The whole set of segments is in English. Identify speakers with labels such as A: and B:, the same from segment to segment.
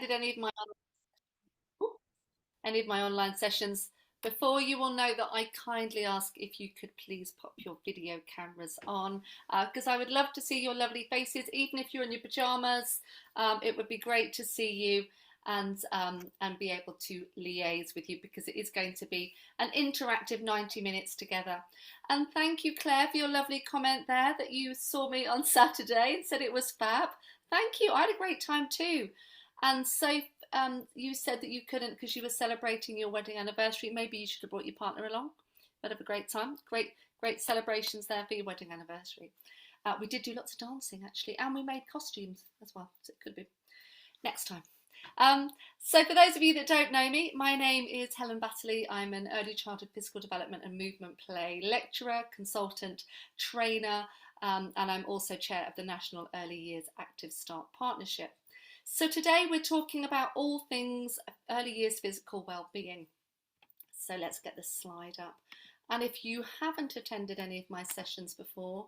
A: attended any of my online sessions before, you will know that I kindly ask if you could please pop your video cameras on, because I would love to see your lovely faces, even if you're in your pajamas. It would be great to see you and be able to liaise with you, because it is going to be an interactive 90 minutes together. And thank you, Claire, for your lovely comment there, that you saw me on Saturday and said it was fab. Thank you. I had a great time too. And so you said that you couldn't because you were celebrating your wedding anniversary. Maybe you should have brought your partner along. But have a great time. Great celebrations there for your wedding anniversary. We did do lots of dancing actually, and we made costumes as well. So it could be next time. So for those of you that don't know me, my name is Helen Battelley. I'm an early childhood physical development and movement play lecturer, consultant, trainer, and I'm also chair of the National Early Years Active Start Partnership. So today we're talking about all things early years physical well-being. So let's get the slide up. And if you haven't attended any of my sessions before,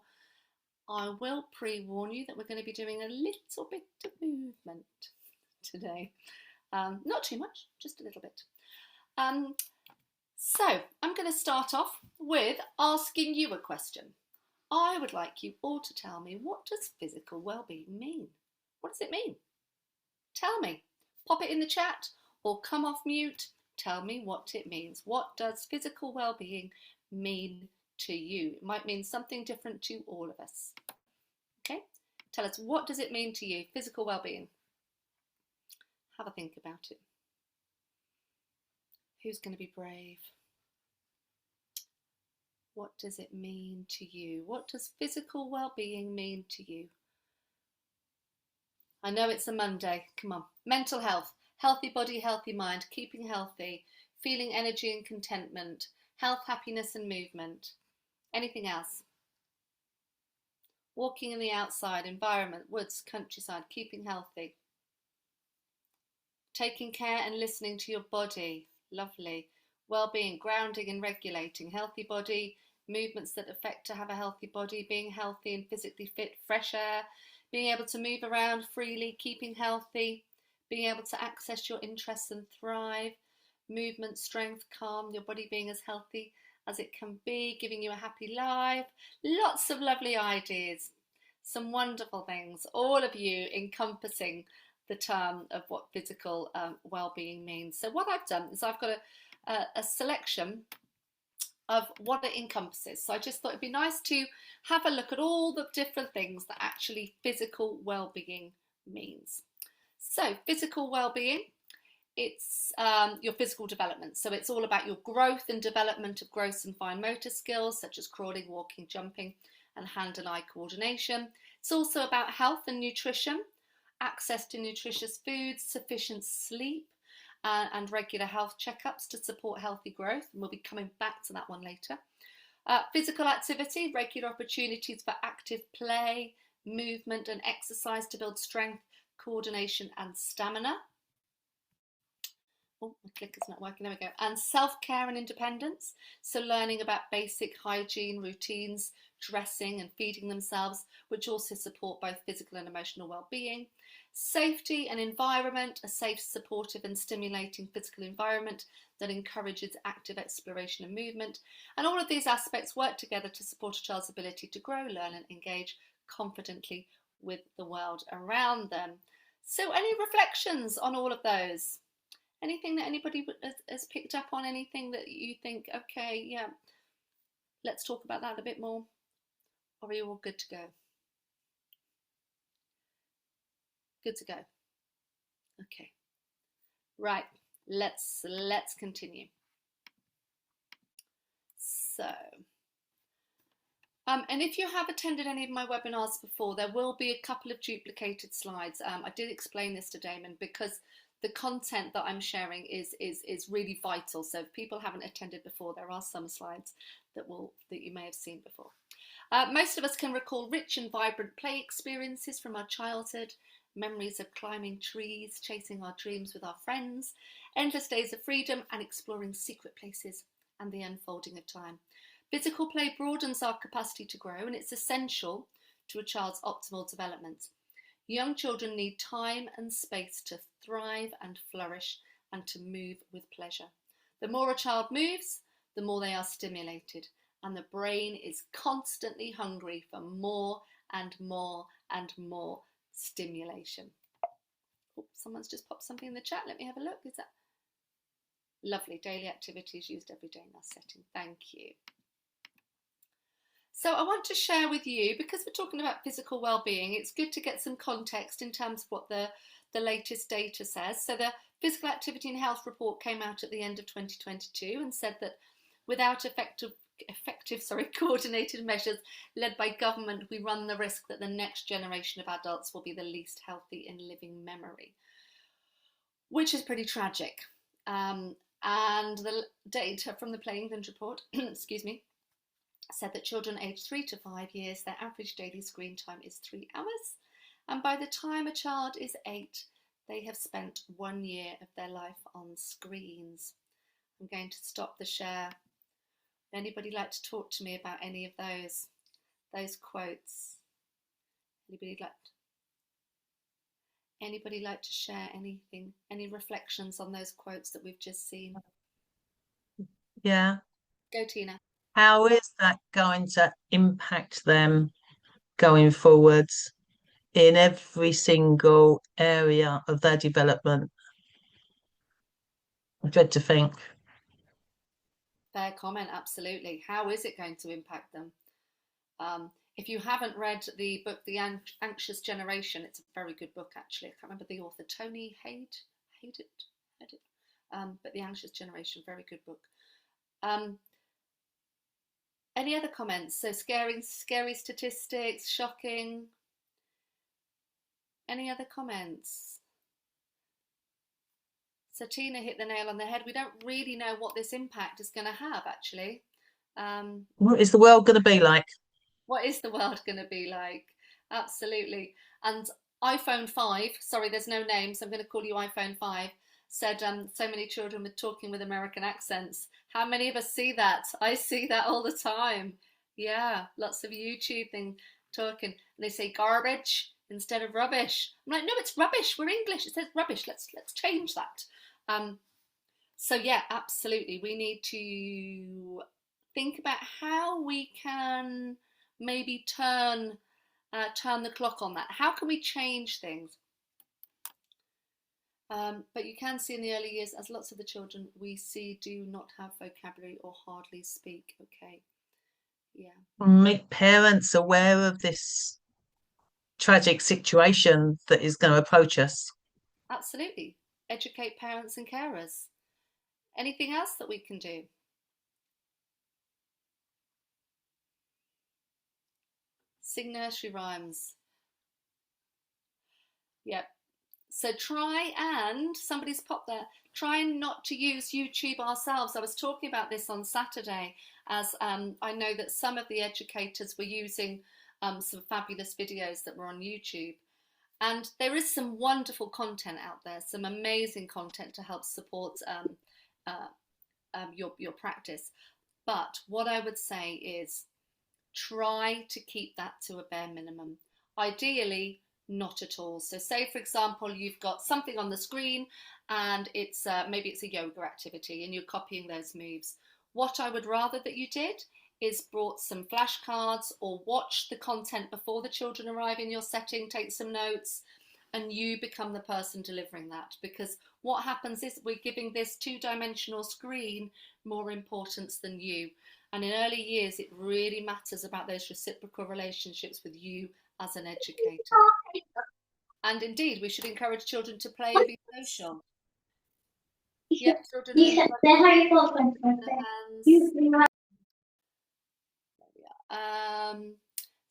A: I will pre-warn you that we're going to be doing a little bit of movement today. Not too much, just a little bit. So I'm going to start off with asking you a question. I would like you all to tell me, what does physical well-being mean? What does it mean? Tell me. Pop it in the chat or come off mute. Tell me what it means. What does physical well-being mean to you? It might mean something different to all of us. Okay? Tell us, what does it mean to you, physical well-being? Have a think about it. Who's going to be brave? What does it mean to you? What does physical well-being mean to you? I know it's a Monday. Come on. Mental health, healthy body, healthy mind, keeping healthy, feeling energy and contentment, health, happiness and movement. Anything else? Walking in the outside, environment, woods, countryside, keeping healthy. Taking care and listening to your body. Lovely. Well-being, grounding and regulating. Healthy body, movements that affect to have a healthy body, being healthy and physically fit, fresh air, being able to move around freely, keeping healthy, being able to access your interests and thrive, movement, strength, calm, your body being as healthy as it can be, giving you a happy life. Lots of lovely ideas, some wonderful things, all of you encompassing the term of what physical well-being means. So what I've done is I've got a selection of what it encompasses. So I just thought it'd be nice to have a look at all the different things that actually physical well-being means. So physical well-being, it's your physical development. So it's all about your growth and development of gross and fine motor skills, such as crawling, walking, jumping, and hand and eye coordination. It's also about health and nutrition, access to nutritious foods, sufficient sleep, and regular health checkups to support healthy growth. And we'll be coming back to that one later. Physical activity, regular opportunities for active play, movement and exercise to build strength, coordination and stamina. Oh, my clicker's not working, there we go. And self-care and independence. So learning about basic hygiene routines, dressing and feeding themselves, which also support both physical and emotional well-being. Safety and environment, a safe, supportive and stimulating physical environment that encourages active exploration and movement. And all of these aspects work together to support a child's ability to grow, learn and engage confidently with the world around them. So any reflections on all of those? Anything that anybody has picked up on? Anything that you think, okay, yeah, let's talk about that a bit more? Or are you all good to go? Good to go. Okay. Right. Let's continue. So, and if you have attended any of my webinars before, there will be a couple of duplicated slides. I did explain this to Damon because the content that I'm sharing is really vital. So if people haven't attended before, there are some slides that you may have seen before. Most of us can recall rich and vibrant play experiences from our childhood, memories of climbing trees, chasing our dreams with our friends, endless days of freedom and exploring secret places and the unfolding of time. Physical play broadens our capacity to grow, and it's essential to a child's optimal development. Young children need time and space to thrive and flourish and to move with pleasure. The more a child moves, the more they are stimulated, and the brain is constantly hungry for more and more and more stimulation. Oh, someone's just popped something in the chat. Let me have a look. Is that lovely? Daily activities used every day in our setting. Thank you. So I want to share with you, because we're talking about physical well-being, it's good to get some context in terms of what the latest data says. So the Physical Activity and Health report came out at the end of 2022 and said that without effective coordinated measures led by government, we run the risk that the next generation of adults will be the least healthy in living memory, which is pretty tragic. And the data from the Play England report, excuse me, said that children aged 3 to 5 years, their average daily screen time is 3 hours. And by the time a child is 8, they have spent 1 year of their life on screens. I'm going to stop the share. Anybody like to talk to me about any of those quotes? Anybody like to share anything, any reflections on those quotes that we've just seen?
B: Yeah.
A: Go, Tina.
B: How is that going to impact them going forwards in every single area of their development? I dread to think.
A: Fair comment, absolutely. How is it going to impact them? If you haven't read the book The Anxious Generation, it's a very good book, actually. I can't remember the author, Tony Hayden, but The Anxious Generation, very good book. Any other comments? So scary statistics, shocking. Any other comments? So Tina hit the nail on the head. We don't really know what this impact is going to have, actually.
B: What is the world going to be like?
A: What is the world going to be like? Absolutely. And iPhone 5, sorry, there's no name, so I'm going to call you iPhone 5, said so many children were talking with American accents. How many of us see that? I see that all the time. Yeah, lots of YouTube thing talking. And they say garbage instead of rubbish. I'm like, no, it's rubbish. We're English. It says rubbish. Let's change that. So yeah, absolutely. We need to think about how we can maybe turn the clock on that. How can we change things? But you can see in the early years, as lots of the children we see do not have vocabulary or hardly speak. Okay, yeah.
B: Make parents aware of this tragic situation that is going to approach us.
A: Absolutely. Educate parents and carers. Anything else that we can do? Sing nursery rhymes. Yep. So try and, somebody's popped there, try and not to use YouTube ourselves. I was talking about this on Saturday, as I know that some of the educators were using some fabulous videos that were on YouTube. And there is some wonderful content out there, some amazing content to help support your practice. But what I would say is try to keep that to a bare minimum. Ideally, not at all. So say, for example, you've got something on the screen and it's maybe it's a yoga activity and you're copying those moves. What I would rather that you did is brought some flashcards or watch the content before the children arrive in your setting, take some notes, and you become the person delivering that. Because what happens is we're giving this two-dimensional screen more importance than you. And in early years, it really matters about those reciprocal relationships with you as an educator. And indeed, we should encourage children to play and be social. Yep, children who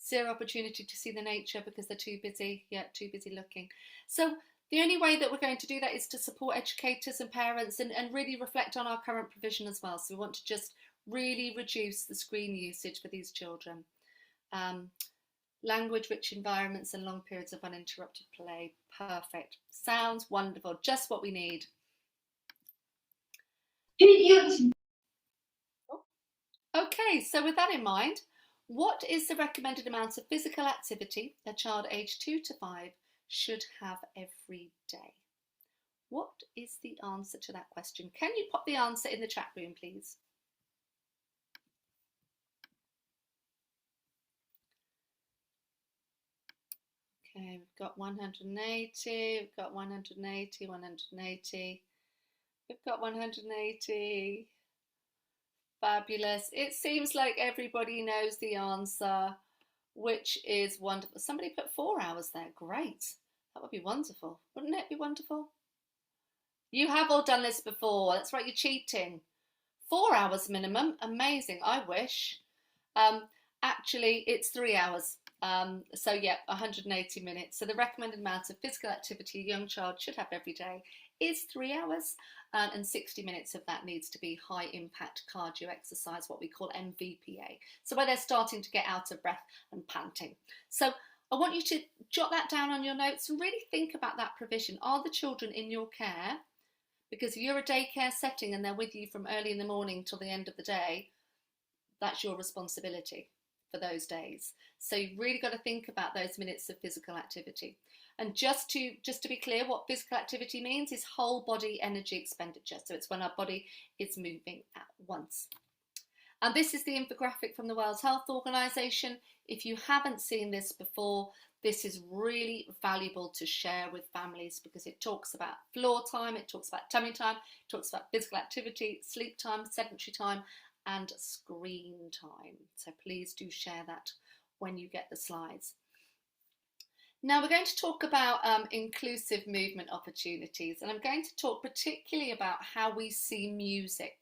A: zero opportunity to see the nature because they're too busy. Yeah, too busy looking. So the only way that we're going to do that is to support educators and parents and really reflect on our current provision as well. So we want to just really reduce the screen usage for these children. Language-rich environments and long periods of uninterrupted play. Perfect. Sounds wonderful. Just what we need. Okay, so with that in mind, what is the recommended amount of physical activity a child aged 2 to 5 should have every day? What is the answer to that question? Can you pop the answer in the chat room, please? Okay, we've got 180, we've got 180, 180, we've got 180. Fabulous. It seems like everybody knows the answer, which is wonderful. Somebody put 4 hours there. Great. That would be wonderful. Wouldn't it be wonderful? You have all done this before. That's right, you're cheating. 4 hours minimum. Amazing. I wish. Actually, it's 3 hours. So yeah, 180 minutes. So the recommended amount of physical activity a young child should have every day is 3 hours, and 60 minutes of that needs to be high impact cardio exercise, what we call MVPA. So where they're starting to get out of breath and panting. So I want you to jot that down on your notes and really think about that provision. Are the children in your care? Because if you're a daycare setting and they're with you from early in the morning till the end of the day, that's your responsibility for those days. So you've really got to think about those minutes of physical activity. And just to be clear, what physical activity means is whole body energy expenditure. So it's when our body is moving at once. And this is the infographic from the World Health Organization. If you haven't seen this before, this is really valuable to share with families because it talks about floor time, it talks about tummy time, it talks about physical activity, sleep time, sedentary time, and screen time. So please do share that when you get the slides. Now we're going to talk about inclusive movement opportunities, and I'm going to talk particularly about how we see music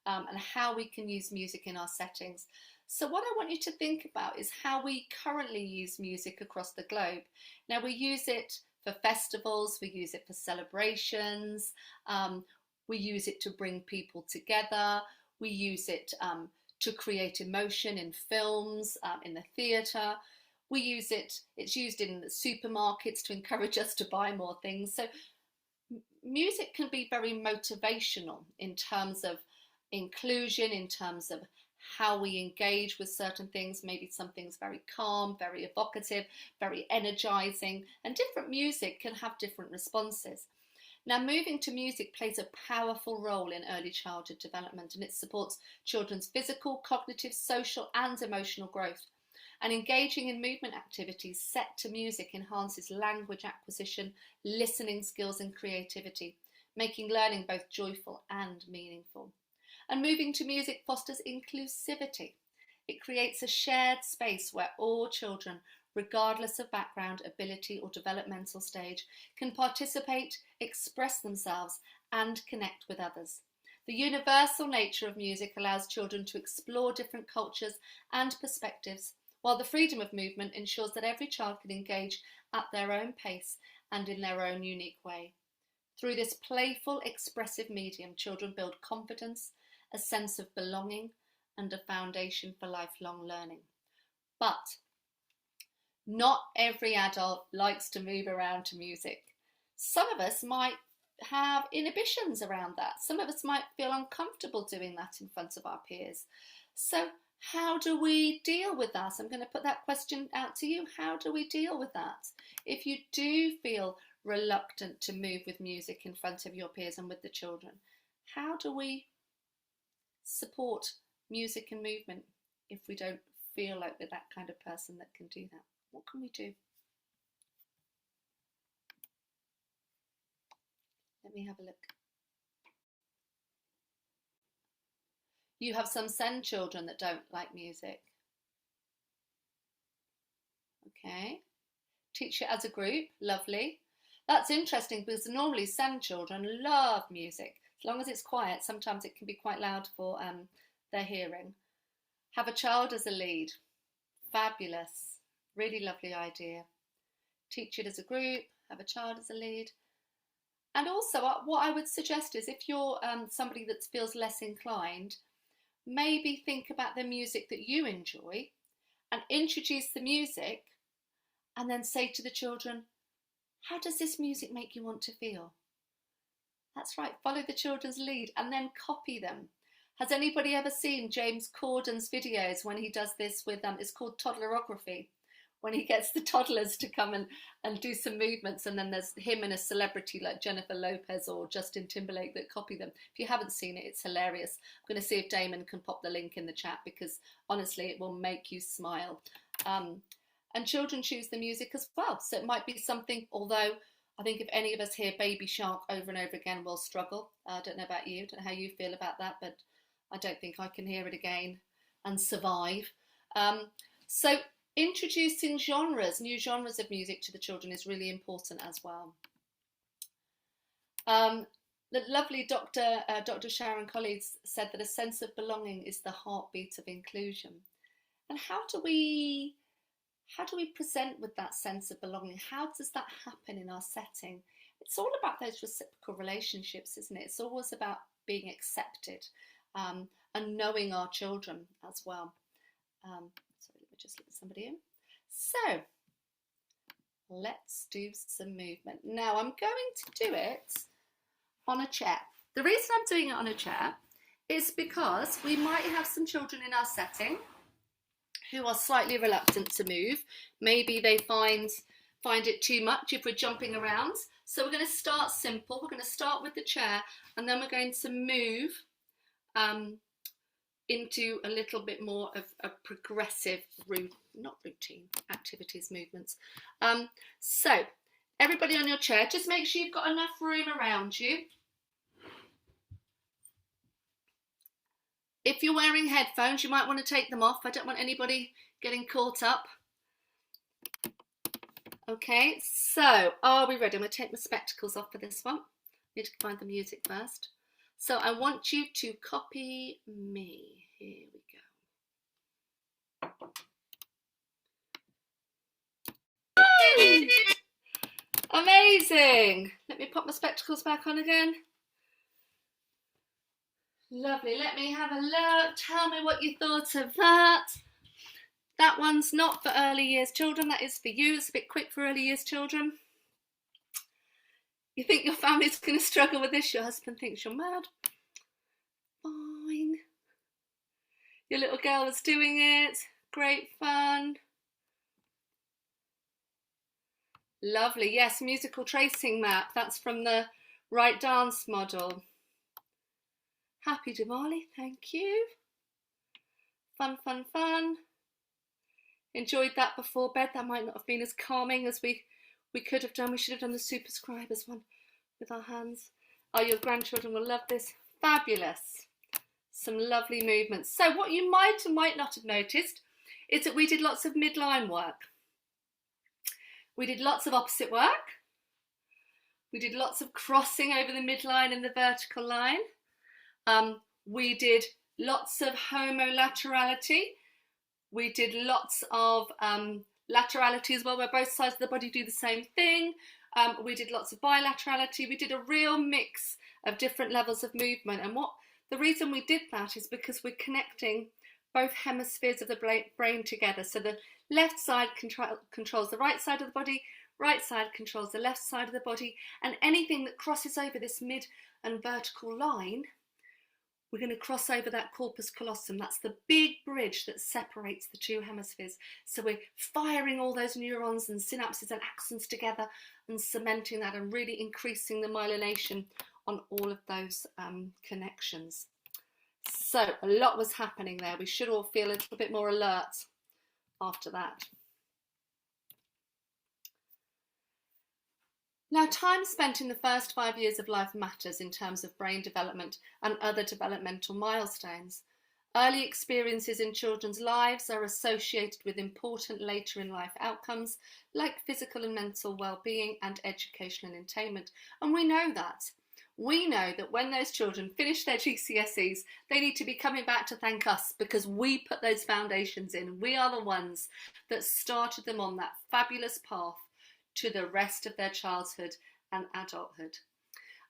A: and how we can use music in our settings. So what I want you to think about is how we currently use music across the globe. Now we use it for festivals, we use it for celebrations, we use it to bring people together, we use it to create emotion in films, in the theatre. We use it, it's used in the supermarkets to encourage us to buy more things. So music can be very motivational in terms of inclusion, in terms of how we engage with certain things. Maybe something's very calm, very evocative, very energizing, and different music can have different responses. Now, moving to music plays a powerful role in early childhood development, and it supports children's physical, cognitive, social, and emotional growth. And engaging in movement activities set to music enhances language acquisition, listening skills, and creativity, making learning both joyful and meaningful. And moving to music fosters inclusivity. It creates a shared space where all children, regardless of background, ability, or developmental stage, can participate, express themselves, and connect with others. The universal nature of music allows children to explore different cultures and perspectives, while the freedom of movement ensures that every child can engage at their own pace and in their own unique way. Through this playful, expressive medium, children build confidence, a sense of belonging, and a foundation for lifelong learning. But not every adult likes to move around to music. Some of us might have inhibitions around that. Some of us might feel uncomfortable doing that in front of our peers. So how do we deal with that? I'm going to put that question out to you. How do we deal with that? If you do feel reluctant to move with music in front of your peers and with the children, how do we support music and movement if we don't feel like we're that kind of person that can do that? What can we do? Let me have a look. You have some SEND children that don't like music. Okay. Teach it as a group. Lovely. That's interesting because normally SEND children love music. As long as it's quiet, sometimes it can be quite loud for their hearing. Have a child as a lead. Fabulous. Really lovely idea. Teach it as a group. Have a child as a lead. And also what I would suggest is if you're somebody that feels less inclined, maybe think about the music that you enjoy and introduce the music and then say to the children, how does this music make you want to feel? That's right, follow the children's lead and then copy them. Has anybody ever seen James Corden's videos when he does this with, it's called toddlerography, when he gets the toddlers to come and do some movements, and then there's him and a celebrity like Jennifer Lopez or Justin Timberlake that copy them. If you haven't seen it, it's hilarious. I'm going to see if Damon can pop the link in the chat, because honestly it will make you smile. And children choose the music as well, so it might be something, although I think if any of us hear Baby Shark over and over again, we'll struggle. I don't know about you, I don't know how you feel about that, but I don't think I can hear it again and survive. So introducing genres, new genres of music to the children is really important as well. The lovely Dr. Sharon Collins said that a sense of belonging is the heartbeat of inclusion. And how do we present with that sense of belonging? How does that happen in our setting? It's all about those reciprocal relationships, isn't it? It's always about being accepted and knowing our children as well. Sorry, let me just let somebody in. So let's do some movement. Now I'm going to do it on a chair. The reason I'm doing it on a chair is because we might have some children in our setting who are slightly reluctant to move. Maybe they find it too much if we're jumping around. So we're going to start simple. We're going to start with the chair, and then we're going to move into a little bit more of a progressive activities, movements. So everybody on your chair, just make sure you've got enough room around you. If you're wearing headphones, you might want to take them off. I don't want anybody getting caught up. Okay, so are we ready? I'm going to take my spectacles off for this one. I need to find the music first. So I want you to copy me. Here we go. Amazing. Let me pop my spectacles back on again. Lovely. Let me have a look. Tell me what you thought of that. That one's not for early years children. That is for you. It's a bit quick for early years children. You think your family's going to struggle with this? Your husband thinks you're mad. Fine. Your little girl was doing it. Great fun. Lovely. Yes, musical tracing map. That's from the Right Dance model. Happy Diwali. Thank you. Fun, fun, fun. Enjoyed that before bed. That might not have been as calming as we could have done. We should have done the superscribers one with our hands. Oh, your grandchildren will love this. Fabulous. Some lovely movements. So what you might or might not have noticed is that we did lots of midline work. We did lots of opposite work. We did lots of crossing over the midline and the vertical line. We did lots of homolaterality. We did lots of laterality as well, where both sides of the body do the same thing. We did lots of bilaterality. We did a real mix of different levels of movement. And the reason we did that is because we're connecting both hemispheres of the brain together. So the left side controls the right side of the body, right side controls the left side of the body, and anything that crosses over this mid and vertical line, we're going to cross over that corpus callosum. That's the big bridge that separates the two hemispheres. So we're firing all those neurons and synapses and axons together and cementing that and really increasing the myelination on all of those connections. So a lot was happening there. We should all feel a little bit more alert after that. Now, time spent in the first 5 years of life matters in terms of brain development and other developmental milestones. Early experiences in children's lives are associated with important later in life outcomes like physical and mental well-being and education and attainment. And we know that. We know that when those children finish their GCSEs, they need to be coming back to thank us because we put those foundations in. We are the ones that started them on that fabulous path to the rest of their childhood and adulthood.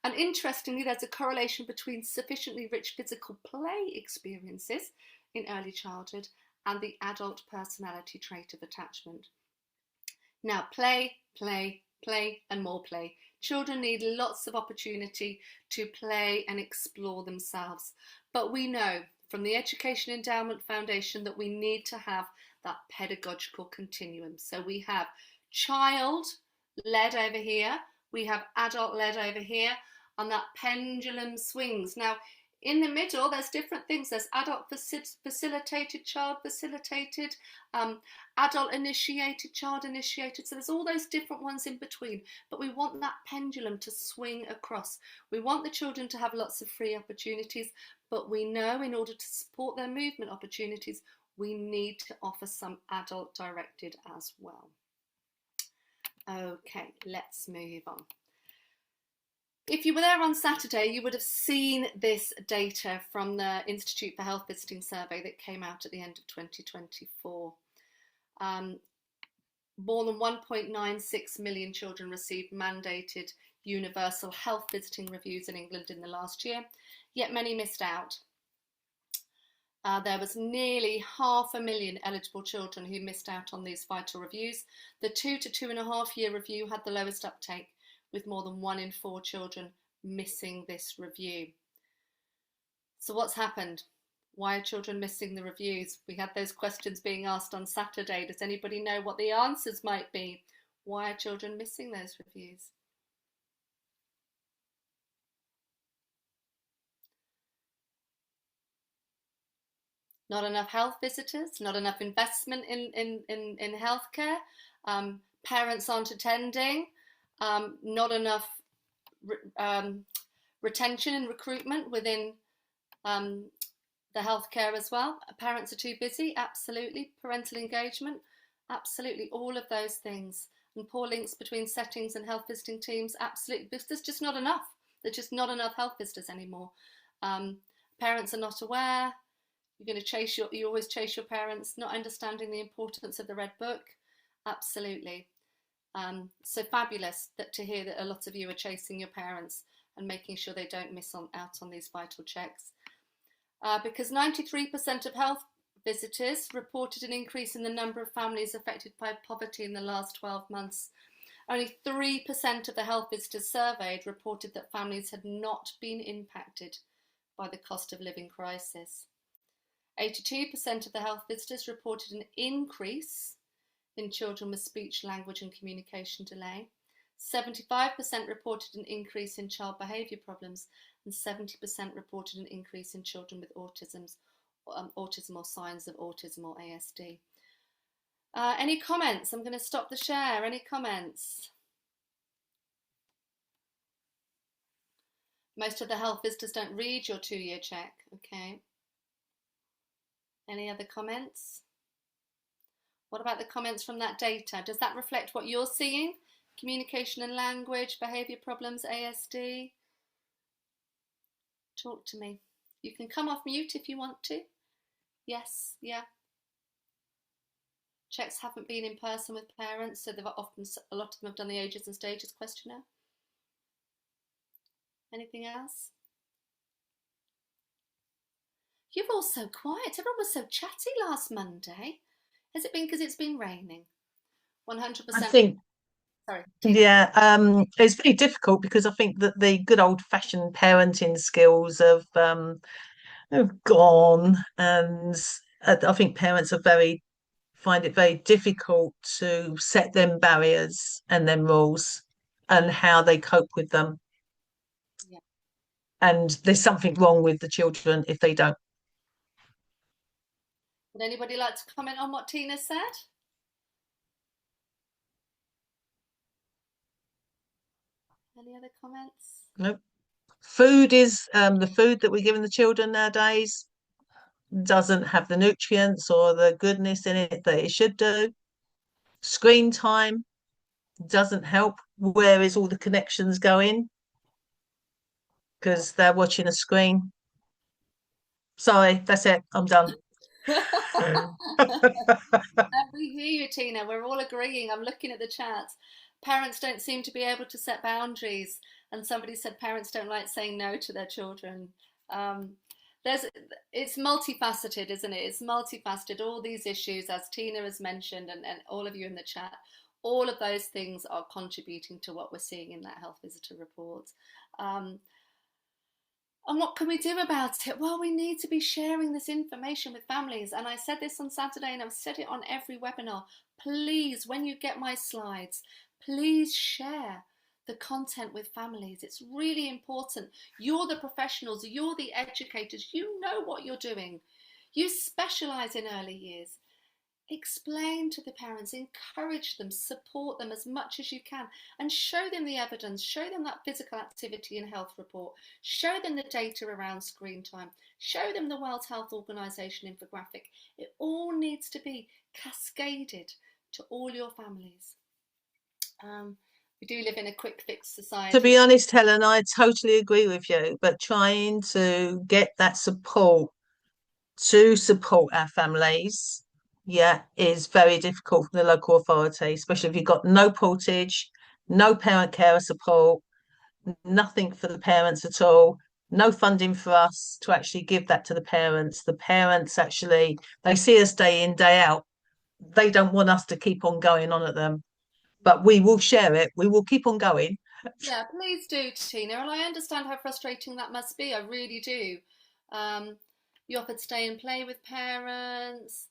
A: And interestingly, there's a correlation between sufficiently rich physical play experiences in early childhood and the adult personality trait of attachment. Now, play, play, play, and more play. Children need lots of opportunity to play and explore themselves. But we know from the Education Endowment Foundation that we need to have that pedagogical continuum. So we have child-led over here, we have adult-led over here, and that pendulum swings. Now, in the middle, there's different things. There's adult facilitated, child facilitated, adult initiated, child initiated. So there's all those different ones in between. But we want that pendulum to swing across. We want the children to have lots of free opportunities, but we know in order to support their movement opportunities, we need to offer some adult directed as well. Okay, let's move on. If you were there on Saturday, you would have seen this data from the Institute for Health Visiting survey that came out at the end of 2024. More than 1.96 million children received mandated universal health visiting reviews in England in the last year, yet many missed out. There was nearly 500,000 eligible children who missed out on these vital reviews. The 2 to 2.5 year review had the lowest uptake, with more than 1 in 4 children missing this review. So what's happened? Why are children missing the reviews? We had those questions being asked on Saturday. Does anybody know what the answers might be? Why are children missing those reviews? Not enough health visitors, not enough investment in healthcare, parents aren't attending, not enough retention and recruitment within the healthcare as well. Parents are too busy, absolutely. Parental engagement, absolutely. All of those things. And poor links between settings and health visiting teams, absolutely. There's just not enough. There's just not enough health visitors anymore. Parents are not aware. You're going to you always chase your parents, not understanding the importance of the Red Book. Absolutely. So fabulous to hear that a lot of you are chasing your parents and making sure they don't miss out on these vital checks. Because 93% of health visitors reported an increase in the number of families affected by poverty in the last 12 months. Only 3% of the health visitors surveyed reported that families had not been impacted by the cost of living crisis. 82% of the health visitors reported an increase in children with speech, language and communication delay. 75% reported an increase in child behaviour problems, and 70% reported an increase in children with autism or signs of autism or ASD. Any comments? I'm going to stop the share. Any comments? Most of the health visitors don't read your 2-year check. Okay. Any other comments? What about the comments from that data? Does that reflect what you're seeing? Communication and language, behaviour problems, ASD? Talk to me. You can come off mute if you want to. Yes, yeah. Checks haven't been in person with parents, so a lot of them have done the ages and stages questionnaire. Anything else? You're all so quiet. Everyone was so chatty last Monday. Has it been because it's been raining? 100%.
B: I think.
A: Sorry, Tina.
B: Yeah, it's very difficult because I think that the good old-fashioned parenting skills have gone, and I think parents find it very difficult to set them barriers and them rules and how they cope with them.
A: Yeah.
B: And there's something wrong with the children if they don't.
A: Would anybody like to comment on what Tina said? Any other comments?
B: Nope. Food is the food that we're giving the children nowadays doesn't have the nutrients or the goodness in it that it should do. Screen time doesn't help. Where is all the connections going? Because they're watching a screen. Sorry, that's it. I'm done.
A: We hear you, Tina. We're all agreeing. I'm looking at the chat. Parents don't seem to be able to set boundaries, and somebody said parents don't like saying no to their children. It's multifaceted, isn't it? It's multifaceted. All these issues, as Tina has mentioned, and all of you in the chat, all of those things are contributing to what we're seeing in that health visitor report. And what can we do about it? Well, we need to be sharing this information with families. And I said this on Saturday, and I've said it on every webinar. Please, when you get my slides, please share the content with families. It's really important. You're the professionals, you're the educators, you know what you're doing. You specialise in early years. Explain to the parents, encourage them, support them as much as you can, and show them the evidence, show them that physical activity and health report, show them the data around screen time, show them the World Health Organization infographic. It all needs to be cascaded to all your families. We do live in a quick fix society.
B: To be honest, Helen, I totally agree with you, but trying to get that support to support our families, yeah, is very difficult for the local authority, especially if you've got no portage, no parent carer support, nothing for the parents at all, no funding for us to actually give that to the parents. The parents actually, they see us day in, day out. They don't want us to keep on going on at them, but we will share it. We will keep on going.
A: Yeah, please do, Tina. And I understand how frustrating that must be. I really do. You offered stay and play with parents.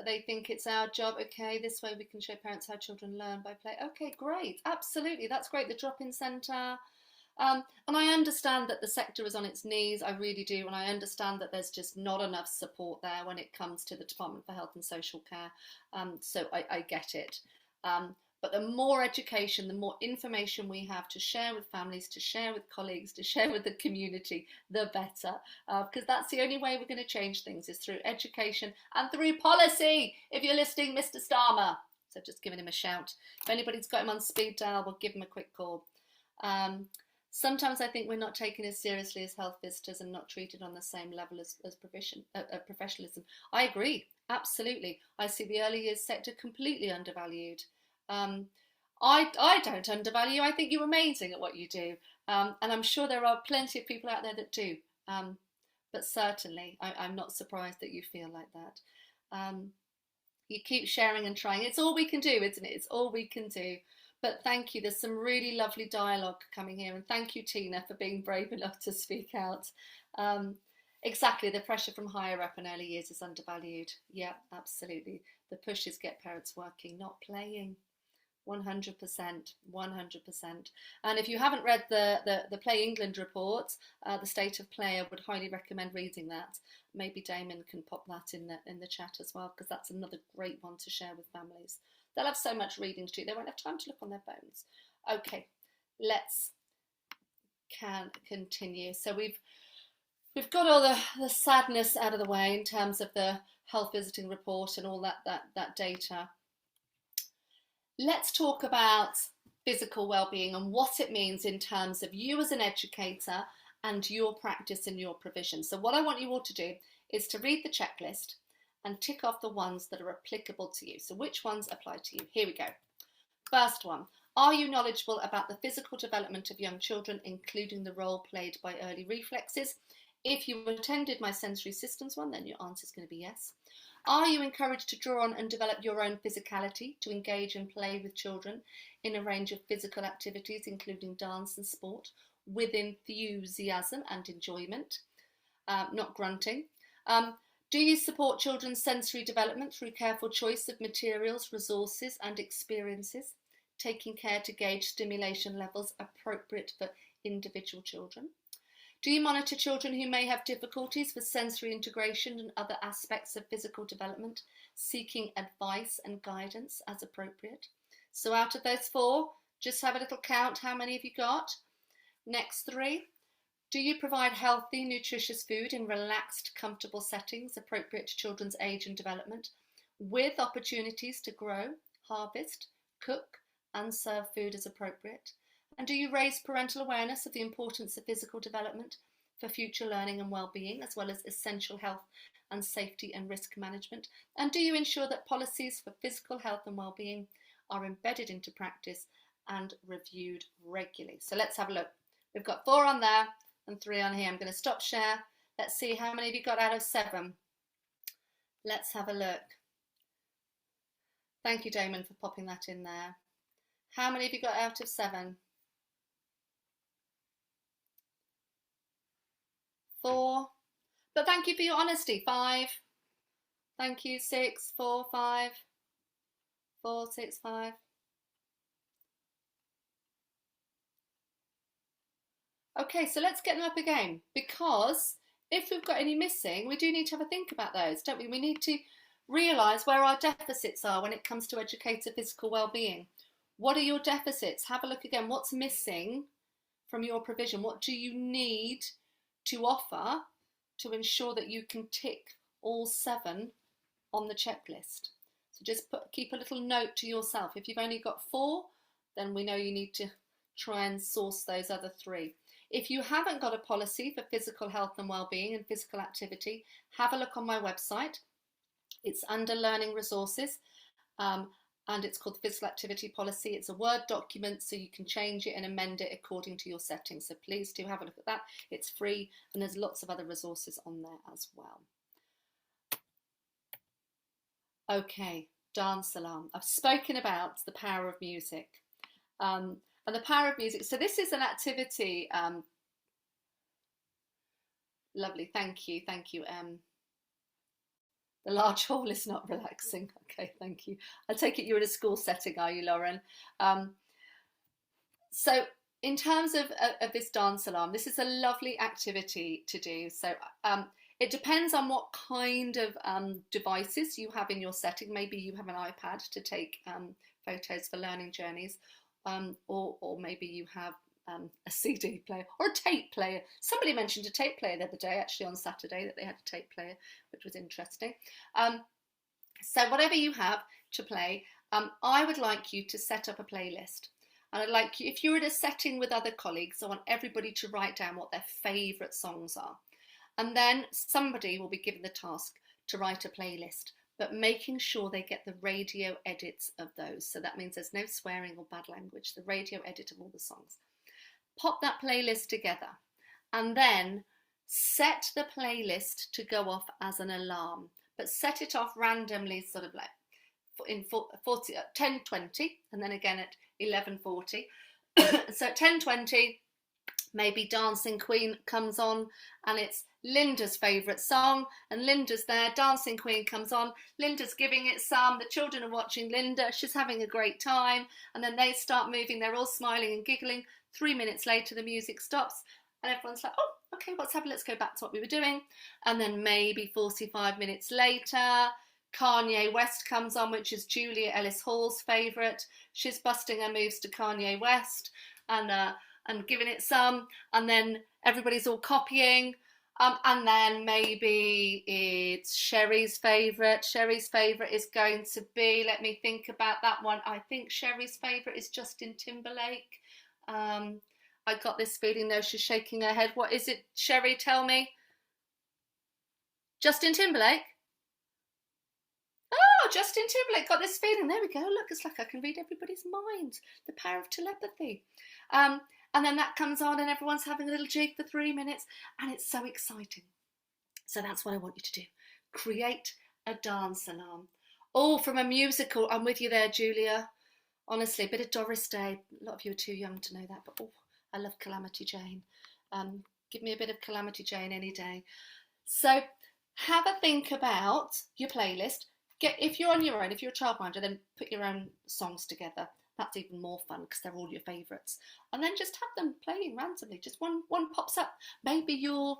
A: They think it's our job. Okay, this way we can show parents how children learn by play. Okay, great. Absolutely. That's great. The drop-in centre. And I understand that the sector is on its knees. I really do. And I understand that there's just not enough support there when it comes to the Department for Health and Social Care. So I get it. But the more education, the more information we have to share with families, to share with colleagues, to share with the community, the better. Because that's the only way we're going to change things, is through education and through policy. If you're listening, Mr. Starmer. So just giving him a shout. If anybody's got him on speed dial, we'll give him a quick call. Sometimes I think we're not taken as seriously as health visitors and not treated on the same level as professionalism. I agree, absolutely. I see the early years sector completely undervalued. I don't undervalue you. I think you're amazing at what you do. And I'm sure there are plenty of people out there that do. But certainly, I'm not surprised that you feel like that. You keep sharing and trying. It's all we can do, isn't it? It's all we can do. But thank you. There's some really lovely dialogue coming here. And thank you, Tina, for being brave enough to speak out. Exactly. The pressure from higher up in early years is undervalued. Yeah, absolutely. The push is get parents working, not playing. 100%, 100%. And if you haven't read the Play England report, the state of play, I would highly recommend reading that. Maybe Damon can pop that in the chat as well, because that's another great one to share with families. They'll have so much reading to do, they won't have time to look on their phones. Okay, let's continue. So we've got all the sadness out of the way in terms of the health visiting report and all that data. Let's talk about physical well-being and what it means in terms of you as an educator and your practice and your provision. So what I want you all to do is to read the checklist and tick off the ones that are applicable to you. So which ones apply to you? Here we go. First one, are you knowledgeable about the physical development of young children, including the role played by early reflexes? If you attended my sensory systems one, then your answer is going to be yes. Are you encouraged to draw on and develop your own physicality, to engage and play with children in a range of physical activities, including dance and sport, with enthusiasm and enjoyment, not grunting? Do you support children's sensory development through careful choice of materials, resources and experiences, taking care to gauge stimulation levels appropriate for individual children? Do you monitor children who may have difficulties with sensory integration and other aspects of physical development, seeking advice and guidance as appropriate? So out of those 4, just have a little count. How many have you got? Next 3. Do you provide healthy, nutritious food in relaxed, comfortable settings appropriate to children's age and development, with opportunities to grow, harvest, cook and serve food as appropriate? And do you raise parental awareness of the importance of physical development for future learning and well-being, as well as essential health and safety and risk management? And do you ensure that policies for physical health and well-being are embedded into practice and reviewed regularly? So let's have a look. We've got 4 on there and 3 on here. I'm going to stop share. Let's see how many of you got out of 7. Let's have a look. Thank you, Damon, for popping that in there. How many of you got out of 7? 4. But thank you for your honesty. 5. Thank you. 6, 4, 5. 4, 6, 5. Okay, so let's get them up again, because if we've got any missing, we do need to have a think about those, don't we? We need to realise where our deficits are when it comes to educator physical well-being. What are your deficits? Have a look again. What's missing from your provision? What do you need to offer to ensure that you can tick all 7 on the checklist? So just keep a little note to yourself. If you've only got 4, then we know you need to try and source those other 3. If you haven't got a policy for physical health and well-being and physical activity, have a look on my website. It's under Learning Resources, and it's called the Physical Activity Policy. It's a Word document, so you can change it and amend it according to your settings. So please do have a look at that. It's free, and there's lots of other resources on there as well. Okay, dance alarm. I've spoken about the power of music. And the power of music. So this is an activity. Lovely, thank you. The large hall is not relaxing. Okay, thank you. I take it you're in a school setting, are you, Lauren? So in terms of this dance alarm, this is a lovely activity to do. So it depends on what kind of devices you have in your setting. Maybe you have an iPad to take photos for learning journeys. Or maybe you have a CD player or a tape player. Somebody mentioned a tape player the other day, actually on Saturday, that they had a tape player, which was interesting. So whatever you have to play, I would like you to set up a playlist. And I'd like you, if you're in a setting with other colleagues, I want everybody to write down what their favourite songs are. And then somebody will be given the task to write a playlist, but making sure they get the radio edits of those. So that means there's no swearing or bad language, the radio edit of all the songs. Pop that playlist together and then set the playlist to go off as an alarm, but set it off randomly, sort of like in 10:20 and then again at 11:40. So at 10:20, maybe Dancing Queen comes on and it's Linda's favourite song, and Linda's there, Dancing Queen comes on, Linda's giving it some, the children are watching Linda, she's having a great time, and then they start moving, they're all smiling and giggling. 3 minutes later the music stops and everyone's like, oh, okay, what's happened? Let's go back to what we were doing. And then maybe 45 minutes later, Kanye West comes on, which is Julia Ellis Hall's favourite. She's busting her moves to Kanye West and giving it some, and then everybody's all copying. And then maybe it's Sherry's favourite. Sherry's favourite is going to be, let me think about that one. I think Sherry's favourite is Justin Timberlake. I got this feeling though, she's shaking her head. What is it, Sherry? Tell me. Justin Timberlake? Oh, Justin Timberlake, got this feeling. There we go. Look, it's like I can read everybody's mind. The power of telepathy. And then that comes on and everyone's having a little jig for 3 minutes and it's so exciting. So that's what I want you to do. Create a dance alarm. Oh, from a musical. I'm with you there, Julia. Honestly, a bit of Doris Day. A lot of you are too young to know that, but oh, I love Calamity Jane. Give me a bit of Calamity Jane any day. So have a think about your playlist. If you're on your own, if you're a childminder, then put your own songs together. That's even more fun because they're all your favourites. And then just have them playing randomly. Just one pops up. Maybe you're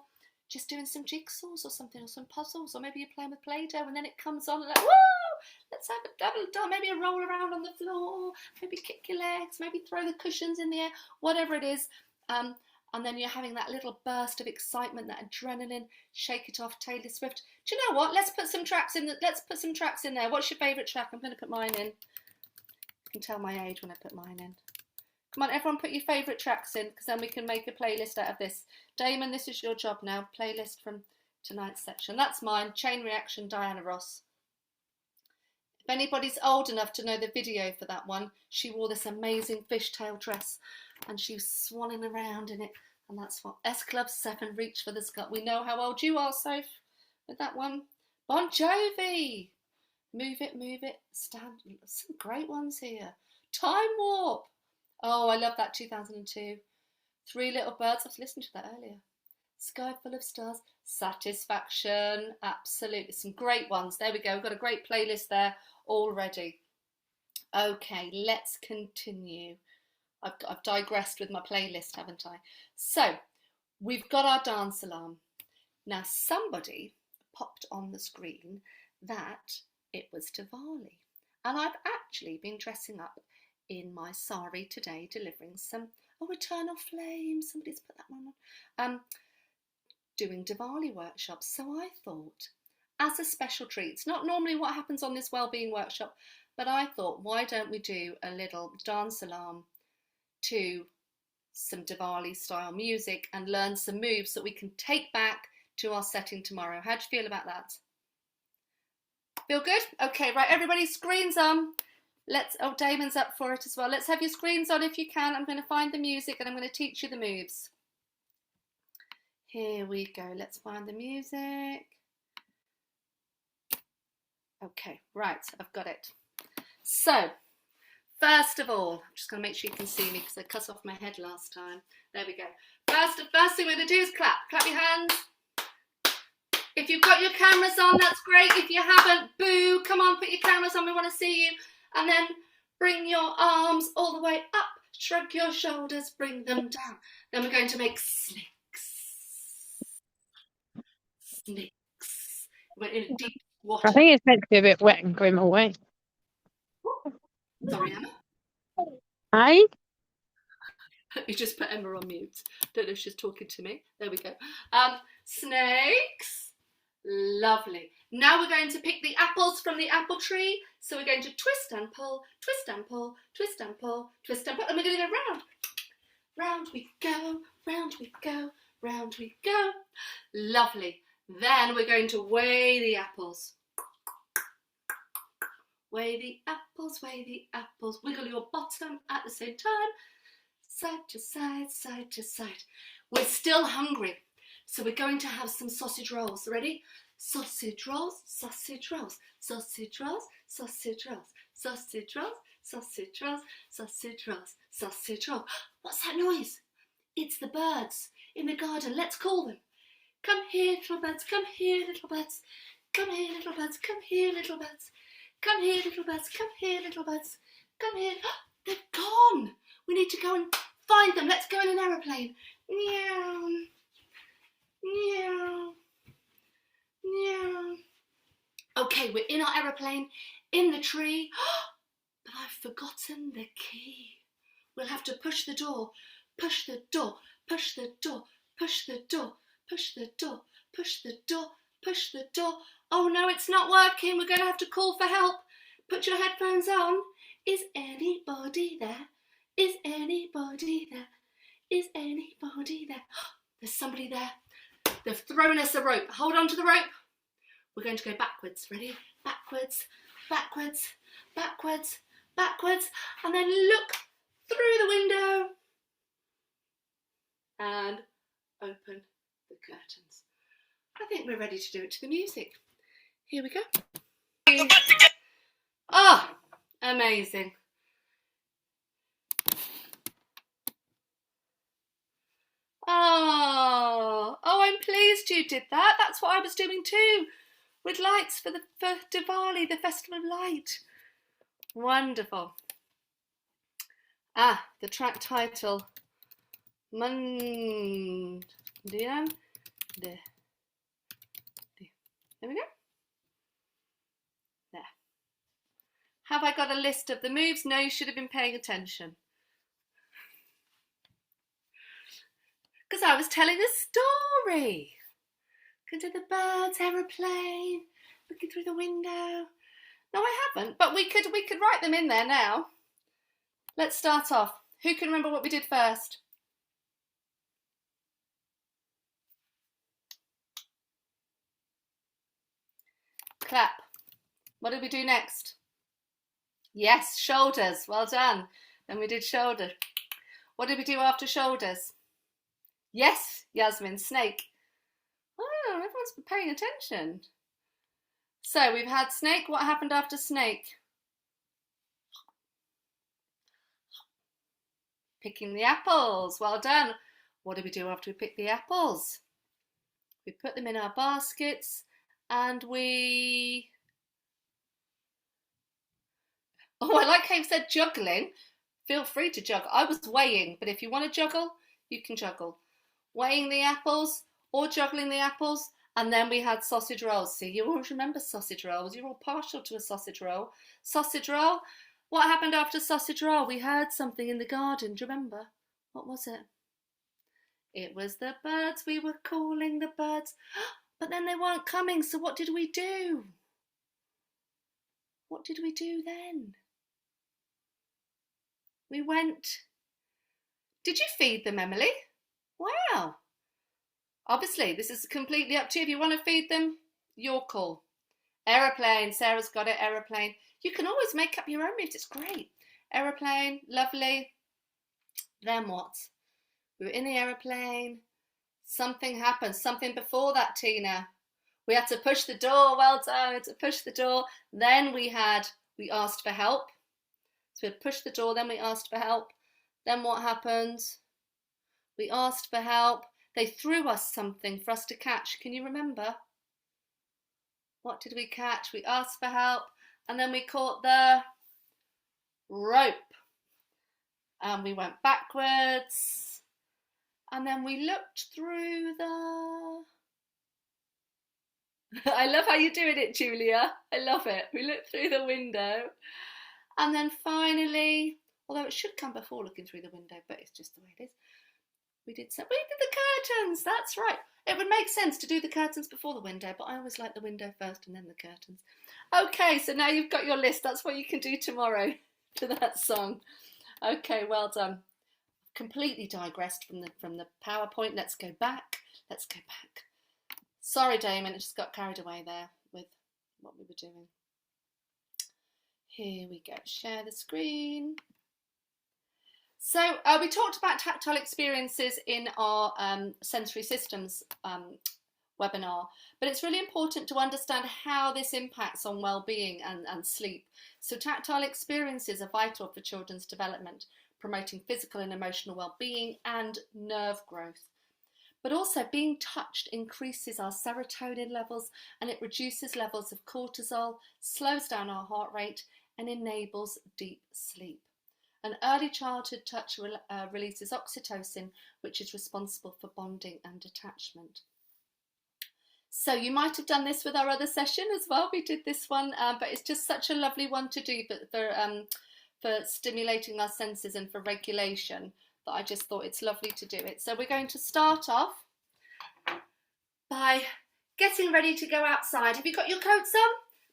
A: just doing some jigsaws or something, or some puzzles, or maybe you're playing with Play-Doh and then it comes on and like, whoa, let's have a double dance. Maybe a roll around on the floor, maybe kick your legs, maybe throw the cushions in the air, whatever it is. And then you're having that little burst of excitement, that adrenaline. Shake it off, Taylor Swift. Do you know what? Let's put some tracks in. Let's put some tracks in there. What's your favourite track? I'm going to put mine in. You can tell my age when I put mine in. Come on, everyone, put your favourite tracks in, because then we can make a playlist out of this. Damon, this is your job now. Playlist from tonight's section. That's mine. Chain Reaction, Diana Ross. If anybody's old enough to know the video for that one, she wore this amazing fishtail dress and she was swanning around in it. And that's what S Club 7, Reach for the Sky. We know how old you are, Soph, with that one. Bon Jovi. Move It, Stand. Some great ones here. Time Warp. Oh, I love that 2002. Three Little Birds. I was listening to that earlier. Sky full of stars, satisfaction, absolutely, some great ones. There we go, we've got a great playlist there already. Okay, let's continue. I've digressed with my playlist, haven't I? So, we've got our dance alarm. Now, somebody popped on the screen that it was Diwali. And I've actually been dressing up in my sari today, delivering some, Eternal Flame, somebody's put that one on, doing Diwali workshops. So I thought, as a special treat, it's not normally what happens on this wellbeing workshop, but I thought, why don't we do a little dance alarm to some Diwali style music and learn some moves that we can take back to our setting tomorrow. How do you feel about that? Feel good? Okay, right, everybody, screens on. Damon's up for it as well. Let's have your screens on if you can. I'm going to find the music and I'm going to teach you the moves. Here we go. Let's find the music. Okay, right, I've got it. So, first of all, I'm just going to make sure you can see me because I cut off my head last time. There we go. First thing we're going to do is clap. Clap your hands. If you've got your cameras on, that's great. If you haven't, boo. Come on, put your cameras on. We want to see you. And then bring your arms all the way up. Shrug your shoulders. Bring them down. Then we're going to make snakes. Snakes. We're in a deep water.
C: I think it's meant to be a bit wet and grim away.
A: Sorry, Emma.
C: Hey?
A: You just put Emma on mute. Don't know if she's talking to me. There we go. Snakes. Lovely. Now we're going to pick the apples from the apple tree. So we're going to twist and pull, twist and pull, twist and pull, twist and pull. And we're going to go round. Round we go, round we go, round we go. Lovely. Then we're going to weigh the apples. Weigh the apples, weigh the apples. Wiggle your bottom at the same time. Side to side, side to side. We're still hungry. So we're going to have some sausage rolls. Ready? Sausage rolls, sausage rolls, sausage rolls, sausage rolls, sausage rolls, sausage rolls, sausage rolls, sausage rolls. What's that noise? It's the birds in the garden. Let's call them. Come here, little birds. Come here, little birds. Come here, little birds. Come here, little birds. Come here, little birds. Come here, little birds. Come here. They're gone. We need to go and find them. Let's go in an aeroplane. Meow. Meow. Meow. Okay, we're in our aeroplane, in the tree. But I've forgotten the key. We'll have to push the door. Push the door. Push the door. Push the door. Push the door. Push the door. Push the door. Oh no, it's not working. We're going to have to call for help. Put your headphones on. Is anybody there? Is anybody there? Is anybody there? There's somebody there. They've thrown us a rope. Hold on to the rope. We're going to go backwards. Ready? Backwards, backwards, backwards, backwards. And then look through the window. And open the curtains. I think we're ready to do it to the music. Here we go. Oh, amazing. Oh, I'm pleased you did that. That's what I was doing too, with lights for Diwali, the Festival of Light. Wonderful. The track title. There we go. There. Have I got a list of the moves? No, you should have been paying attention. Because I was telling a story. Can do the birds, aeroplane, looking through the window. No, I haven't, but we could write them in there now. Let's start off. Who can remember what we did first? Clap. What did we do next? Yes, shoulders. Well done. Then we did shoulder. What did we do after shoulders? Yes, Yasmin, snake. Oh, everyone's been paying attention. So we've had snake. What happened after snake? Picking the apples. Well done. What did we do after we picked the apples? We put them in our baskets and we... Oh, I like how you said juggling. Feel free to juggle. I was weighing, but if you want to juggle, you can juggle. Weighing the apples or juggling the apples. And then we had sausage rolls. See, you always remember sausage rolls. You're all partial to a sausage roll. Sausage roll. What happened after sausage roll? We heard something in the garden. Do you remember? What was it? It was the birds. We were calling the birds. But then they weren't coming. So what did we do? What did we do then? We went... Did you feed them, Emily? Wow. Obviously, this is completely up to you. If you want to feed them, your call. Aeroplane. Sarah's got it. Aeroplane. You can always make up your own moves. It's great. Aeroplane. Lovely. Then what? We were in the aeroplane. Something happened. Something before that, Tina. We had to push the door. Well done. We had to push the door. Then we asked for help. So we had pushed the door. Then we asked for help. Then what happened? We asked for help. They threw us something for us to catch. Can you remember? What did we catch? We asked for help. And then we caught the rope. And we went backwards. And then we looked through the... I love how you're doing it, Julia. I love it. We looked through the window. And then finally, although it should come before looking through the window, but it's just the way it is. We did the curtains. That's right. It would make sense to do the curtains before the window, but I always like the window first and then the curtains. Okay, so now you've got your list. That's what you can do tomorrow to that song. Okay, well done. Completely digressed from the PowerPoint. Let's go back. Sorry, Damon, I just got carried away there with what we were doing. Here we go. Share the screen. So we talked about tactile experiences in our sensory systems webinar, but it's really important to understand how this impacts on well-being and sleep. So tactile experiences are vital for children's development, promoting physical and emotional well-being and nerve growth. But also being touched increases our serotonin levels and it reduces levels of cortisol, slows down our heart rate and enables deep sleep. And early childhood touch releases oxytocin, which is responsible for bonding and attachment. So you might have done this with our other session as well. We did this one, but it's just such a lovely one to do for stimulating our senses and for regulation that I just thought it's lovely to do it. So we're going to start off by getting ready to go outside. Have you got your coats on?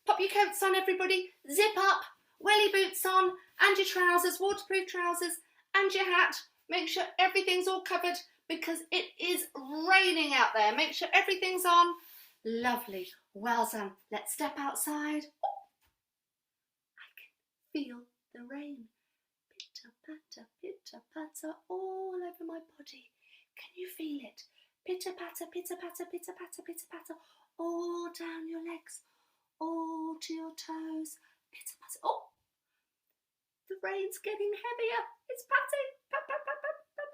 A: Pop your coats on, everybody. Zip up, welly boots on, and your trousers, waterproof trousers, and your hat. Make sure everything's all covered because it is raining out there. Make sure everything's on. Lovely. Well done. Let's step outside. Oh, I can feel the rain. Pitter patter all over my body. Can you feel it? Pitter patter, pitter patter, pitter patter, pitter patter, all down your legs, all to your toes. Pitter patter. Oh, the rain's getting heavier. It's patting. Pat, pat, pat, pat, pat.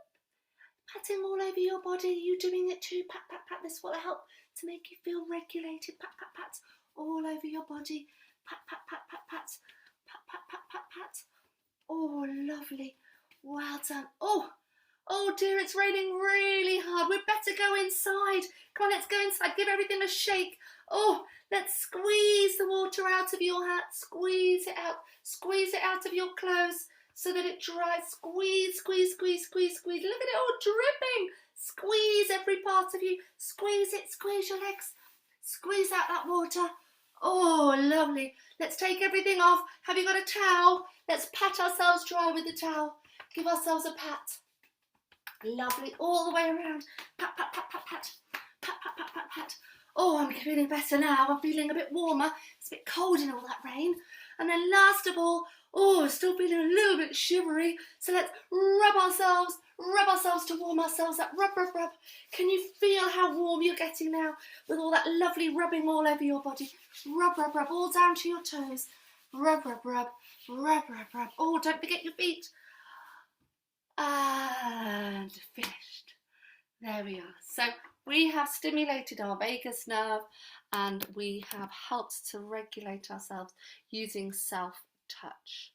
A: Patting all over your body. You doing it too? Pat, pat, pat. This will help to make you feel regulated. Pat, pat, pat. All over your body. Pat, pat, pat, pat, pat. Pat, pat, pat, pat, pat. Oh, lovely. Well done. Oh dear, it's raining really hard. We'd better go inside. Come on, let's go inside. Give everything a shake. Oh, let's squeeze the water out of your hat. Squeeze it out. Squeeze it out of your clothes so that it dries. Squeeze, squeeze, squeeze, squeeze, squeeze. Look at it all dripping. Squeeze every part of you. Squeeze it. Squeeze your legs. Squeeze out that water. Oh, lovely. Let's take everything off. Have you got a towel? Let's pat ourselves dry with the towel. Give ourselves a pat. Lovely. All the way around. Pat, pat, pat, pat, pat. Pat, pat, pat, pat, pat. Oh, I'm feeling better now. I'm feeling a bit warmer. It's a bit cold in all that rain. And then last of all, oh, I'm still feeling a little bit shivery. So let's rub ourselves to warm ourselves up. Rub, rub, rub. Can you feel how warm you're getting now with all that lovely rubbing all over your body? Rub, rub, rub, all down to your toes. Rub, rub, rub, rub, rub, rub. Oh, don't forget your feet. And finished. There we are. So we have stimulated our vagus nerve and we have helped to regulate ourselves using self-touch.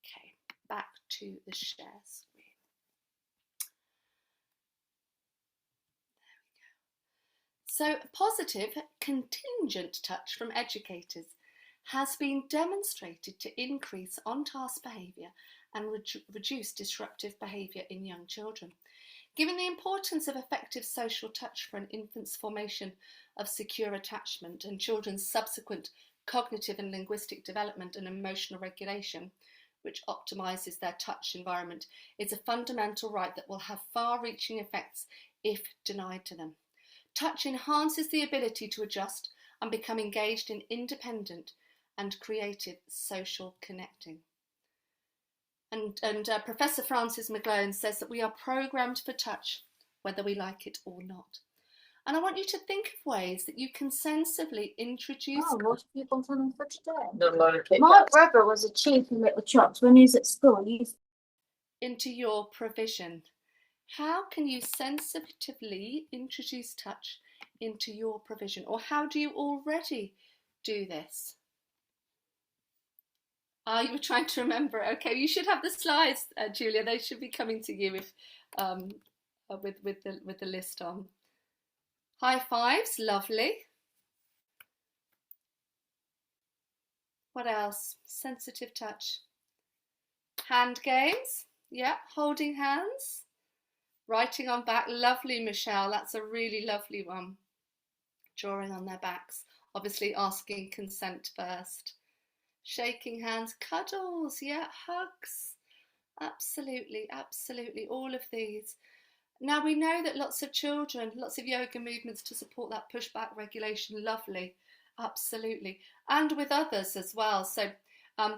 A: Okay, back to the share screen. So positive contingent touch from educators has been demonstrated to increase on-task behaviour and reduce disruptive behaviour in young children. Given the importance of effective social touch for an infant's formation of secure attachment and children's subsequent cognitive and linguistic development and emotional regulation, which optimises their touch environment, is a fundamental right that will have far-reaching effects if denied to them. Touch enhances the ability to adjust and become engaged in independent and creative social connecting. And Professor Frances McGlone says that we are programmed for touch, whether we like it or not. And I want you to think of ways that you can sensibly introduce...
D: Oh, what have you got on for today? My brother was a cheeky little chops when he was at school.
A: into your provision. How can you sensitively introduce touch into your provision? Or how do you already do this? You were trying to remember. Okay, you should have the slides, Julia. They should be coming to you if with the list on. High fives, lovely. What else? Sensitive touch. Hand games, yeah, holding hands. Writing on back, lovely, Michelle, that's a really lovely one. Drawing on their backs, obviously asking consent first. Shaking hands, cuddles, yeah, hugs. Absolutely, absolutely, all of these. Now we know that lots of children, lots of yoga movements to support that push-back regulation, lovely, absolutely. And with others as well, so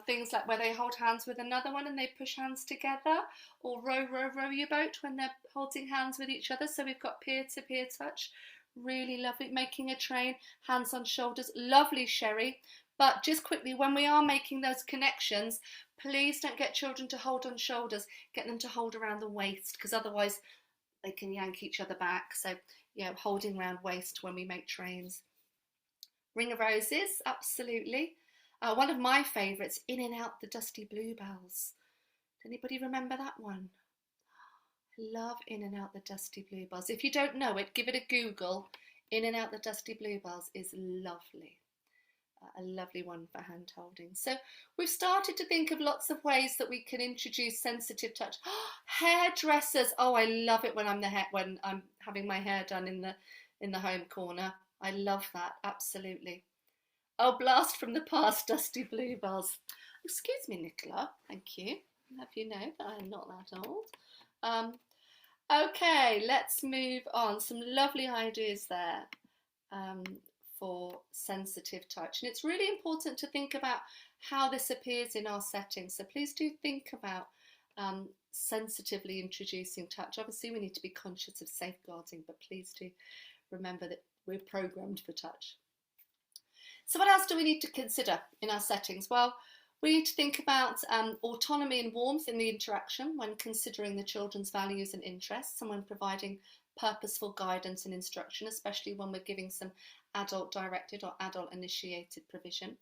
A: things like where they hold hands with another one and they push hands together, or row, row, row your boat when they're holding hands with each other. So we've got peer-to-peer touch, really lovely. Making a train, hands on shoulders, lovely, Sherry. But just quickly, when we are making those connections, please don't get children to hold on shoulders, get them to hold around the waist, because otherwise they can yank each other back. So yeah, holding around waist when we make trains. Ring of roses, absolutely. One of my favourites, In and Out the Dusty Bluebells. Anybody remember that one? I love In and Out the Dusty Bluebells. If you don't know it, give it a Google. In and Out the Dusty Bluebells is lovely. A lovely one for hand holding. So we've started to think of lots of ways that we can introduce sensitive touch. Hairdressers. Oh, I love it when I'm having my hair done in the home corner. I love that, absolutely. Oh, blast from the past, Dusty Bluebells. Excuse me, Nicola. Thank you. I'll have you know that I'm not that old. Okay, let's move on. Some lovely ideas there for sensitive touch. And it's really important to think about how this appears in our settings. So please do think about sensitively introducing touch. Obviously, we need to be conscious of safeguarding, but please do remember that we're programmed for touch. So what else do we need to consider in our settings? Well, we need to think about autonomy and warmth in the interaction when considering the children's values and interests, and when providing purposeful guidance and instruction, especially when we're giving some adult directed or adult initiated provision.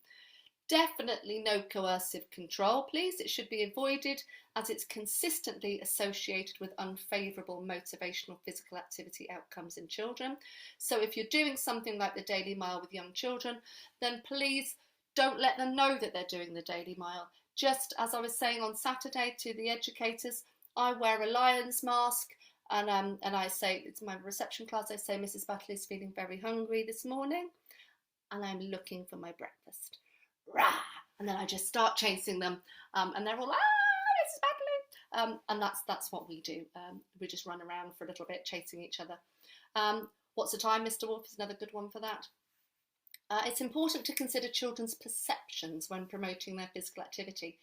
A: Definitely no coercive control, please. It should be avoided as it's consistently associated with unfavourable motivational physical activity outcomes in children. So if you're doing something like the Daily Mile with young children, then please don't let them know that they're doing the Daily Mile. Just as I was saying on Saturday to the educators, I wear a lion's mask and I say, it's my reception class, I say, Mrs. Battelley is feeling very hungry this morning and I'm looking for my breakfast. Rah! And then I just start chasing them and they're all, Mrs. Battelley. And that's what we do. We just run around for a little bit chasing each other. What's the time, Mr. Wolf, is another good one for that. It's important to consider children's perceptions when promoting their physical activity.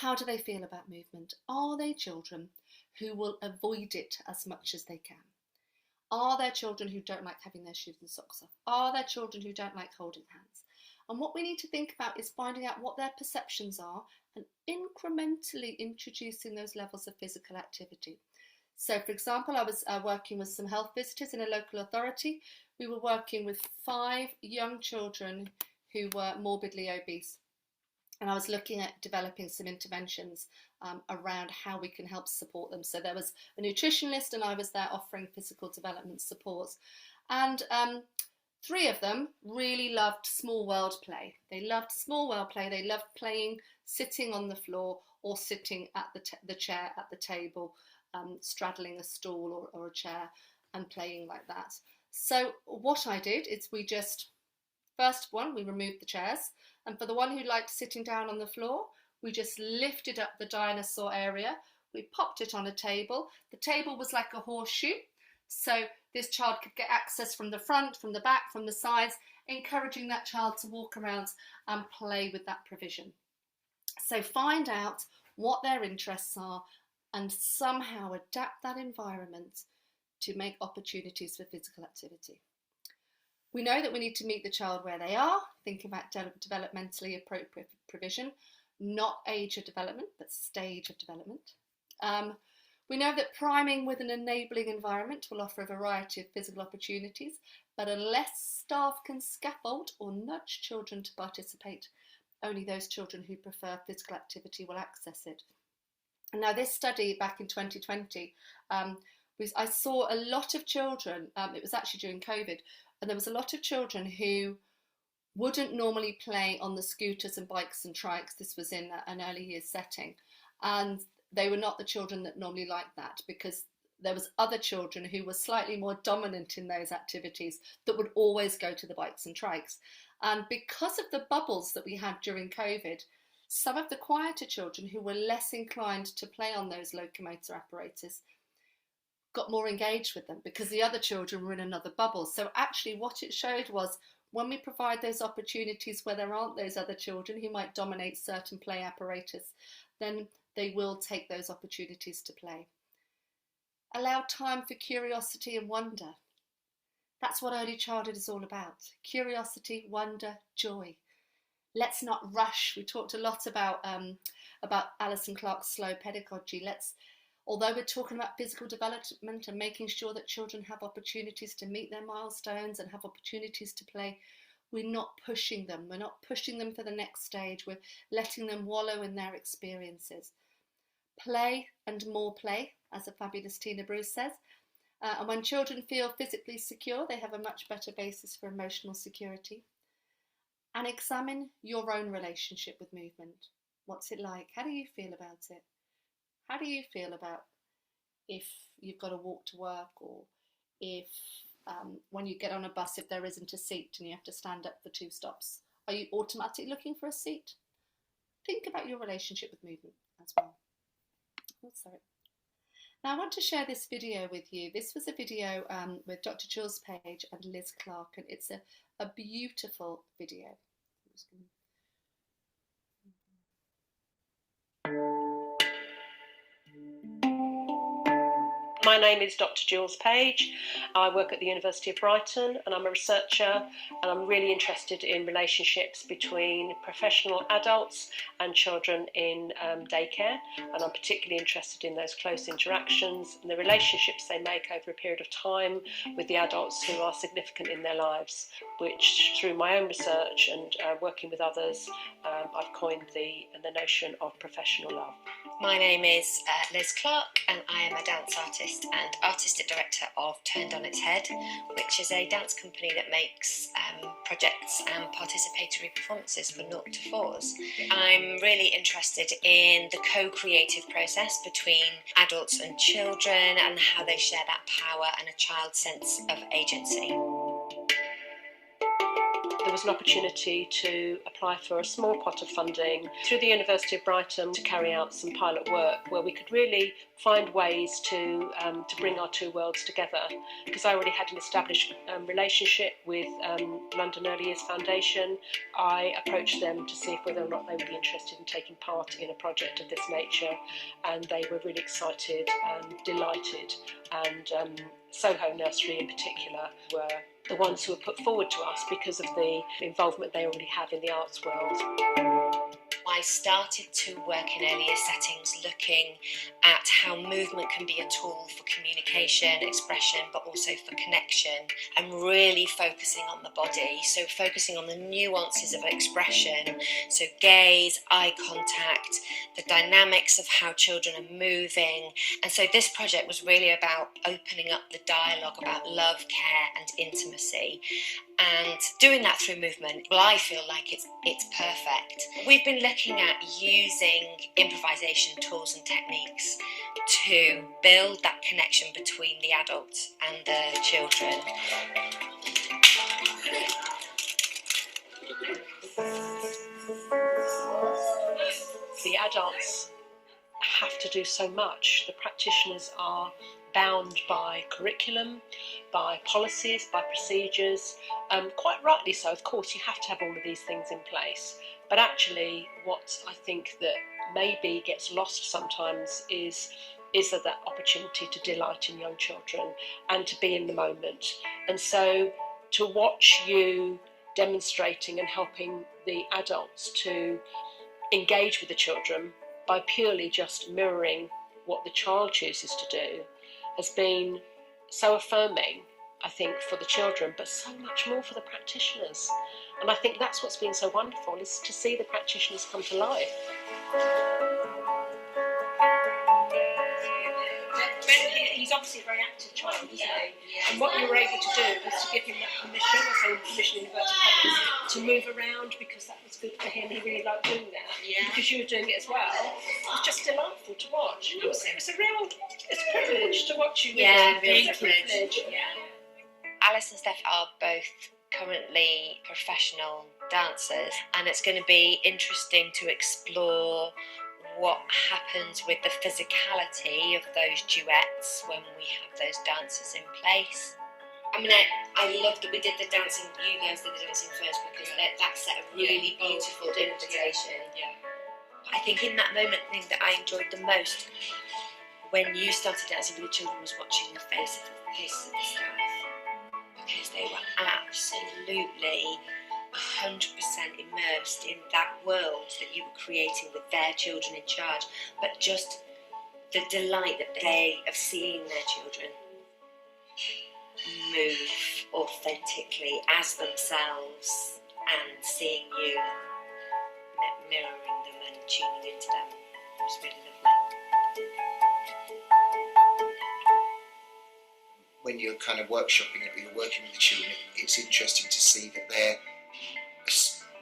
A: How do they feel about movement? Are they children who will avoid it as much as they can? Are there children who don't like having their shoes and socks off? Are there children who don't like holding hands? And what we need to think about is finding out what their perceptions are and incrementally introducing those levels of physical activity. So, for example, I was working with some health visitors in a local authority. We were working with 5 young children who were morbidly obese. And I was looking at developing some interventions around how we can help support them. So there was a nutritionist and I was there offering physical development supports. And 3 of them really loved small world play. They loved small world play. They loved playing, sitting on the floor or sitting at the chair at the table, straddling a stool or a chair and playing like that. So what I did is we removed the chairs. And for the one who liked sitting down on the floor, we just lifted up the dinosaur area. We popped it on a table. The table was like a horseshoe. So this child could get access from the front, from the back, from the sides, encouraging that child to walk around and play with that provision. So find out what their interests are and somehow adapt that environment to make opportunities for physical activity. We know that we need to meet the child where they are, think about developmentally appropriate provision, not age of development, but stage of development. We know that priming with an enabling environment will offer a variety of physical opportunities, but unless staff can scaffold or nudge children to participate, only those children who prefer physical activity will access it. And now this study back in 2020, I saw a lot of children, it was actually during COVID, and there was a lot of children who wouldn't normally play on the scooters and bikes and trikes. This was in an early years setting. And they were not the children that normally liked that, because there was other children who were slightly more dominant in those activities that would always go to the bikes and trikes. And because of the bubbles that we had during COVID, some of the quieter children who were less inclined to play on those locomotor apparatus got more engaged with them because the other children were in another bubble. So actually what it showed was when we provide those opportunities where there aren't those other children who might dominate certain play apparatus, then they will take those opportunities to play. Allow time for curiosity and wonder. That's what early childhood is all about. Curiosity, wonder, joy. Let's not rush. We talked a lot about Alison Clark's slow pedagogy. Although we're talking about physical development and making sure that children have opportunities to meet their milestones and have opportunities to play, we're not pushing them. We're not pushing them for the next stage. We're letting them wallow in their experiences. Play and more play, as the fabulous Tina Bruce says. And when children feel physically secure, they have a much better basis for emotional security. And examine your own relationship with movement. What's it like? How do you feel about it? How do you feel about if you've got to walk to work, or if when you get on a bus, if there isn't a seat and you have to stand up for 2 stops? Are you automatically looking for a seat? Think about your relationship with movement as well. Oh, sorry. Now I want to share this video with you. This was a video with Dr. Jules Page and Liz Clark, and it's a beautiful video.
E: My name is Dr. Jules Page. I work at the University of Brighton and I'm a researcher, and I'm really interested in relationships between professional adults and children in daycare, and I'm particularly interested in those close interactions and the relationships they make over a period of time with the adults who are significant in their lives, which through my own research and working with others, I've coined the notion of professional love.
F: My name is Liz Clark, and I am a dance artist and artistic director of Turned on Its Head, which is a dance company that makes projects and participatory performances for 0 to 4s. I'm really interested in the co-creative process between adults and children and how they share that power and a child's sense of agency.
E: There was an opportunity to apply for a small pot of funding through the University of Brighton to carry out some pilot work where we could really find ways to bring our 2 worlds together. Because I already had an established relationship with London Early Years Foundation, I approached them to see whether or not they would be interested in taking part in a project of this nature, and they were really excited and delighted, and Soho Nursery in particular were the ones who were put forward to us because of the involvement they already have in the arts world.
F: I started to work in earlier settings looking at how movement can be a tool for communication, expression, but also for connection, and really focusing on the body. So focusing on the nuances of expression, so gaze, eye contact, the dynamics of how children are moving. And so this project was really about opening up the dialogue about love, care and intimacy, and doing that through movement. Well, I feel like it's perfect. We've been looking at using improvisation tools and techniques to build that connection between the adults and the children.
E: The adults have to do so much. The practitioners are bound by curriculum, by policies, by procedures. Quite rightly so, of course, you have to have all of these things in place. But actually, what I think that maybe gets lost sometimes is that opportunity to delight in young children and to be in the moment. And so to watch you demonstrating and helping the adults to engage with the children by purely just mirroring what the child chooses to do has been so affirming, I think, for the children, but so much more for the practitioners. And I think that's what's been so wonderful, is to see the practitioners come to life. He's obviously a very active child, isn't he? And what you were able to do was to give him that permission, I say permission in inverted commas, to move around, because that was good for him. He really liked doing that.
F: Yeah.
E: Because you were doing it as well. It was just delightful to watch. It was it's a privilege to watch you.
F: Yeah,
E: really.
F: really privilege. Yeah. Alice and Steph are both currently professional dancers, and it's going to be interesting to explore what happens with the physicality of those duets when we have those dancers in place. I mean, I love that we did the dancing, you guys did the dancing first, because that set a really beautiful invitation. Yeah. I think in that moment, the thing that I enjoyed the most when you started dancing with the children was watching the faces of the staff, because they were absolutely 100% immersed in that world that you were creating with their children in charge, but just the delight that they of seeing their children move authentically as themselves and seeing you mirroring them and tuning into them. It was really lovely.
G: When you're kind of workshopping it, you're working with the children, it's interesting to see that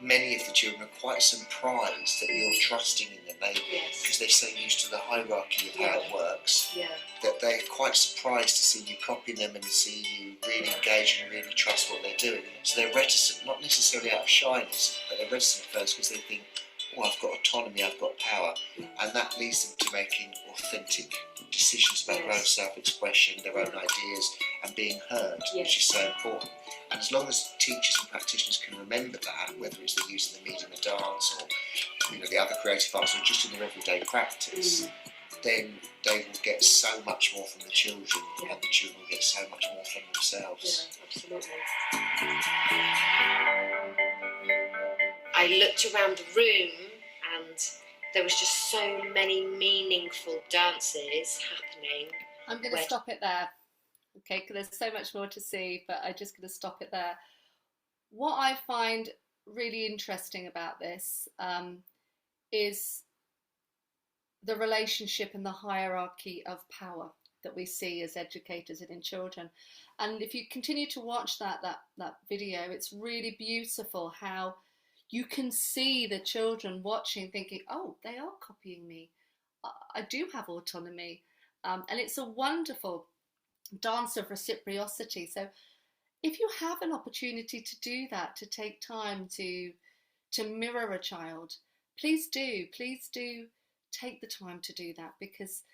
G: many of the children are quite surprised that you're trusting in them, because they're so used to the hierarchy of how it works, that they're quite surprised to see you copy them and see you really engage and really trust what they're doing. So they're reticent, not necessarily out of shyness, but they're reticent first because they think, oh, I've got autonomy, I've got power, and that leads them to making authentic decisions about their own self-expression, their own ideas, and being heard, which is so important. And as long as teachers and practitioners can remember that, whether it's the use of the medium of dance or the other creative arts or just in their everyday practice, then they will get so much more from the children, and the children will get so much more from themselves.
E: Yeah, absolutely.
F: I looked around the room and there was just so many meaningful dances happening.
A: I'm going to stop it there, okay, because there's so much more to see, but I'm just going to stop it there. What I find really interesting about this is the relationship and the hierarchy of power that we see as educators and in children. And if you continue to watch that video, it's really beautiful how you can see the children watching thinking, oh, they are copying me. I do have autonomy. And it's a wonderful dance of reciprocity. So if you have an opportunity to do that, to take time to mirror a child, please do take the time to do that, because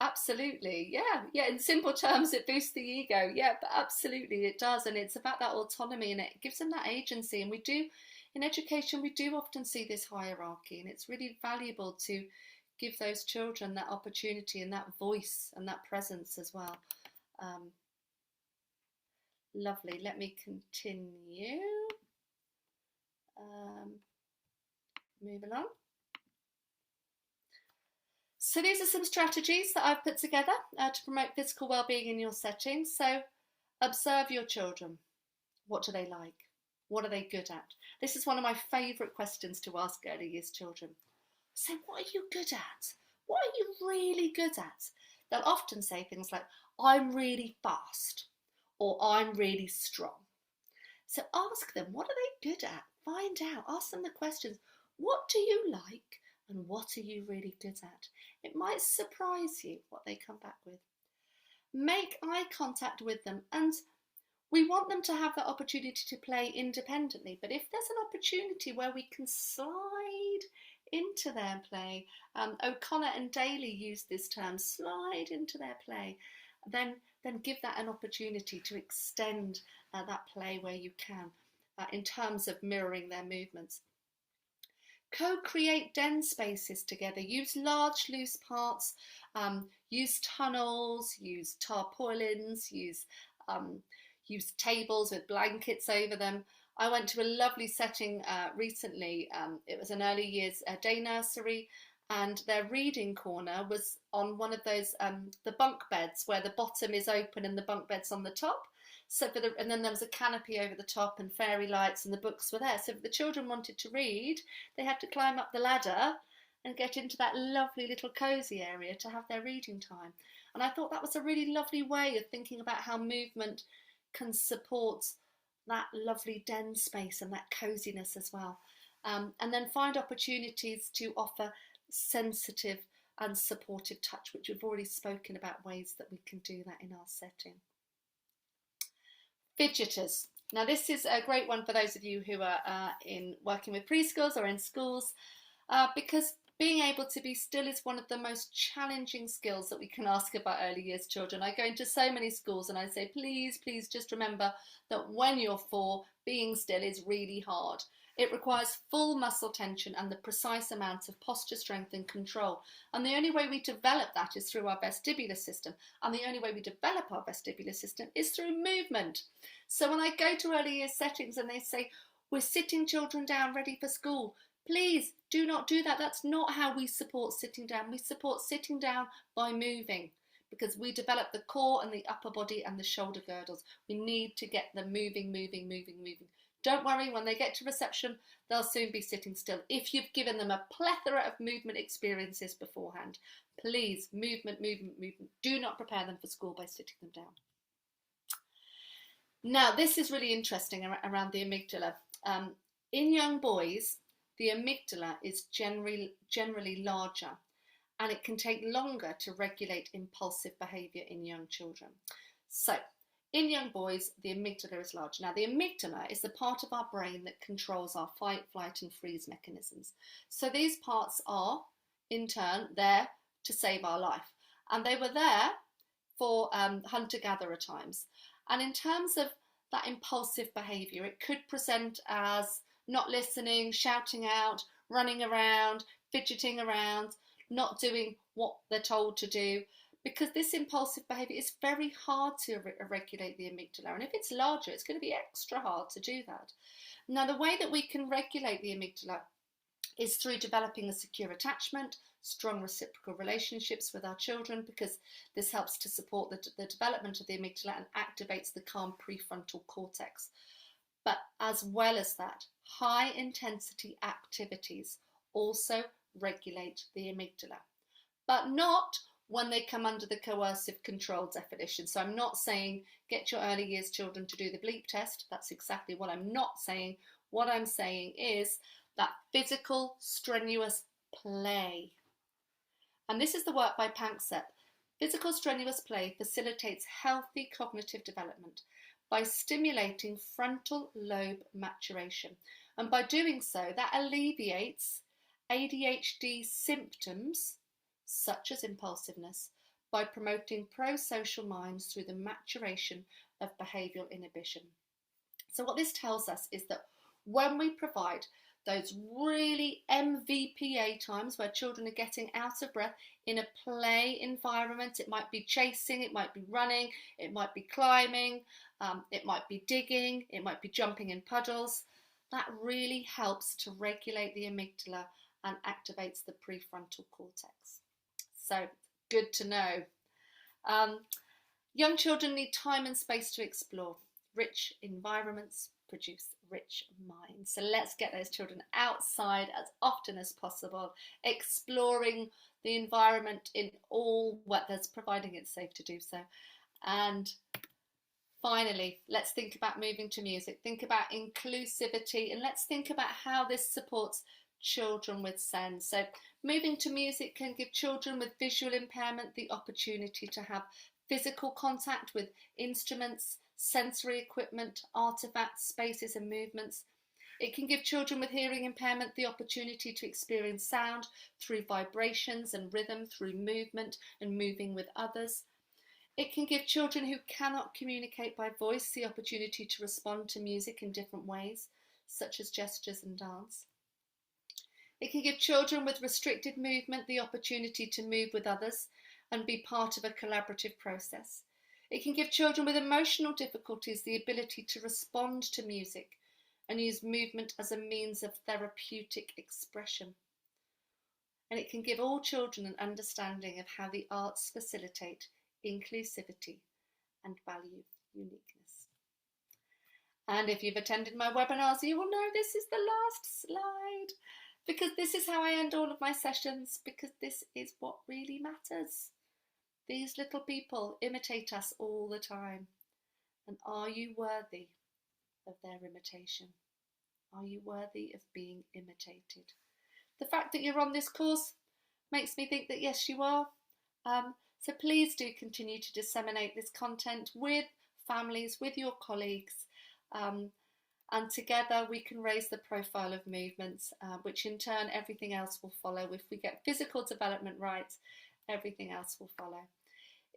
A: absolutely, yeah, in simple terms, it boosts the ego, but absolutely it does. And it's about that autonomy, and it gives them that agency. And we do, in education, we do often see this hierarchy, and it's really valuable to give those children that opportunity and that voice and that presence as well. Lovely, let me continue. Move along. So these are some strategies that I've put together to promote physical well-being in your setting. So observe your children. What do they like? What are they good at? This is one of my favourite questions to ask early years children. So what are you good at? What are you really good at? They'll often say things like, I'm really fast, or I'm really strong. So ask them, what are they good at? Find out, ask them the questions. What do you like and what are you really good at? It might surprise you what they come back with. Make eye contact with them, and we want them to have that opportunity to play independently, but if there's an opportunity where we can slide into their play, O'Connor and Daly use this term, slide into their play, then give that an opportunity to extend that play where you can, in terms of mirroring their movements. Co-create den spaces together, use large loose parts, use tunnels, use tarpaulins, use tables with blankets over them. I went to a lovely setting recently. It was an early years day nursery, and their reading corner was on one of those the bunk beds where the bottom is open and the bunk bed's on the top. So and then there was a canopy over the top and fairy lights, and the books were there. So if the children wanted to read, they had to climb up the ladder and get into that lovely little cosy area to have their reading time. And I thought that was a really lovely way of thinking about how movement can support that lovely den space and that coziness as well. And then find opportunities to offer sensitive and supportive touch, which we've already spoken about ways that we can do that in our setting. Fidgeters. Now this is a great one for those of you who are in working with preschools or in schools, because being able to be still is one of the most challenging skills that we can ask about early years children. I go into so many schools and I say, please, please just remember that when you're 4, being still is really hard. It requires full muscle tension and the precise amount of posture strength and control. And the only way we develop that is through our vestibular system. And the only way we develop our vestibular system is through movement. So when I go to early years settings and they say, we're sitting children down ready for school, please do not do that. That's not how we support sitting down. We support sitting down by moving, because we develop the core and the upper body and the shoulder girdles. We need to get them moving, moving, moving, moving. Don't worry, when they get to reception, they'll soon be sitting still. If you've given them a plethora of movement experiences beforehand, please, movement, movement, movement. Do not prepare them for school by sitting them down. Now, this is really interesting around the amygdala. In young boys, the amygdala is generally larger, and it can take longer to regulate impulsive behaviour in young children. So, in young boys, the amygdala is large. Now, the amygdala is the part of our brain that controls our fight, flight and freeze mechanisms. So these parts are, in turn, there to save our life. And they were there for hunter-gatherer times. And in terms of that impulsive behaviour, it could present as not listening, shouting out, running around, fidgeting around, not doing what they're told to do, because this impulsive behaviour is very hard to regulate the amygdala. And if it's larger, it's going to be extra hard to do that. Now, the way that we can regulate the amygdala is through developing a secure attachment, strong reciprocal relationships with our children, because this helps to support the development of the amygdala and activates the calm prefrontal cortex. But as well as that, high intensity activities also regulate the amygdala, but not when they come under the coercive control definition. So I'm not saying get your early years children to do the bleep test. That's exactly what I'm not saying. What I'm saying is that physical, strenuous play. And this is the work by Panksepp. Physical, strenuous play facilitates healthy cognitive development by stimulating frontal lobe maturation. And by doing so, that alleviates ADHD symptoms such as impulsiveness by promoting pro-social minds through the maturation of behavioural inhibition. So what this tells us is that when we provide those really MVPA times where children are getting out of breath in a play environment, it might be chasing, it might be running, it might be climbing, it might be digging, it might be jumping in puddles, that really helps to regulate the amygdala and activates the prefrontal cortex. So, good to know. Young children need time and space to explore. Rich environments produce rich minds. So let's get those children outside as often as possible, exploring the environment in all weathers, providing it's safe to do so. And finally, let's think about moving to music. Think about inclusivity, and let's think about how this supports children with SEND. So moving to music can give children with visual impairment the opportunity to have physical contact with instruments, sensory equipment, artifacts, spaces and movements. It can give children with hearing impairment the opportunity to experience sound through vibrations and rhythm, through movement and moving with others. It can give children who cannot communicate by voice the opportunity to respond to music in different ways, such as gestures and dance. It can give children with restricted movement the opportunity to move with others and be part of a collaborative process. It can give children with emotional difficulties the ability to respond to music and use movement as a means of therapeutic expression. And it can give all children an understanding of how the arts facilitate inclusivity and value uniqueness. And if you've attended my webinars, you will know this is the last slide, because this is how I end all of my sessions, because this is what really matters. These little people imitate us all the time. And are you worthy of their imitation? Are you worthy of being imitated? The fact that you're on this course makes me think that yes, you are. So please do continue to disseminate this content with families, with your colleagues, and together we can raise the profile of movements, which in turn everything else will follow. If we get physical development right, everything else will follow.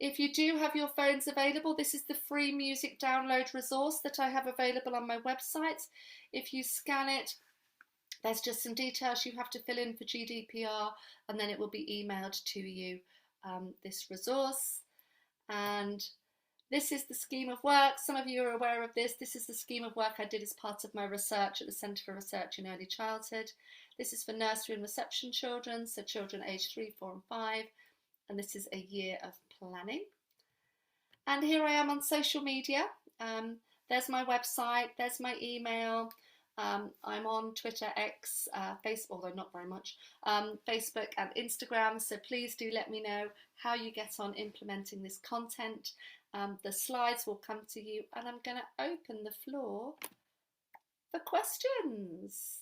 A: If you do have your phones available, this is the free music download resource that I have available on my website. If you scan it, there's just some details you have to fill in for GDPR, and then it will be emailed to you, this resource. And this is the scheme of work. Some of you are aware of this. This is the scheme of work I did as part of my research at the Centre for Research in Early Childhood. This is for nursery and reception children, so children aged 3, 4 and 5. And this is a year of planning. And here I am on social media. There's my website, there's my email. I'm on Twitter, X, Facebook, although not very much, Facebook and Instagram. So please do let me know how you get on implementing this content. The slides will come to you, and I'm going to open the floor for questions.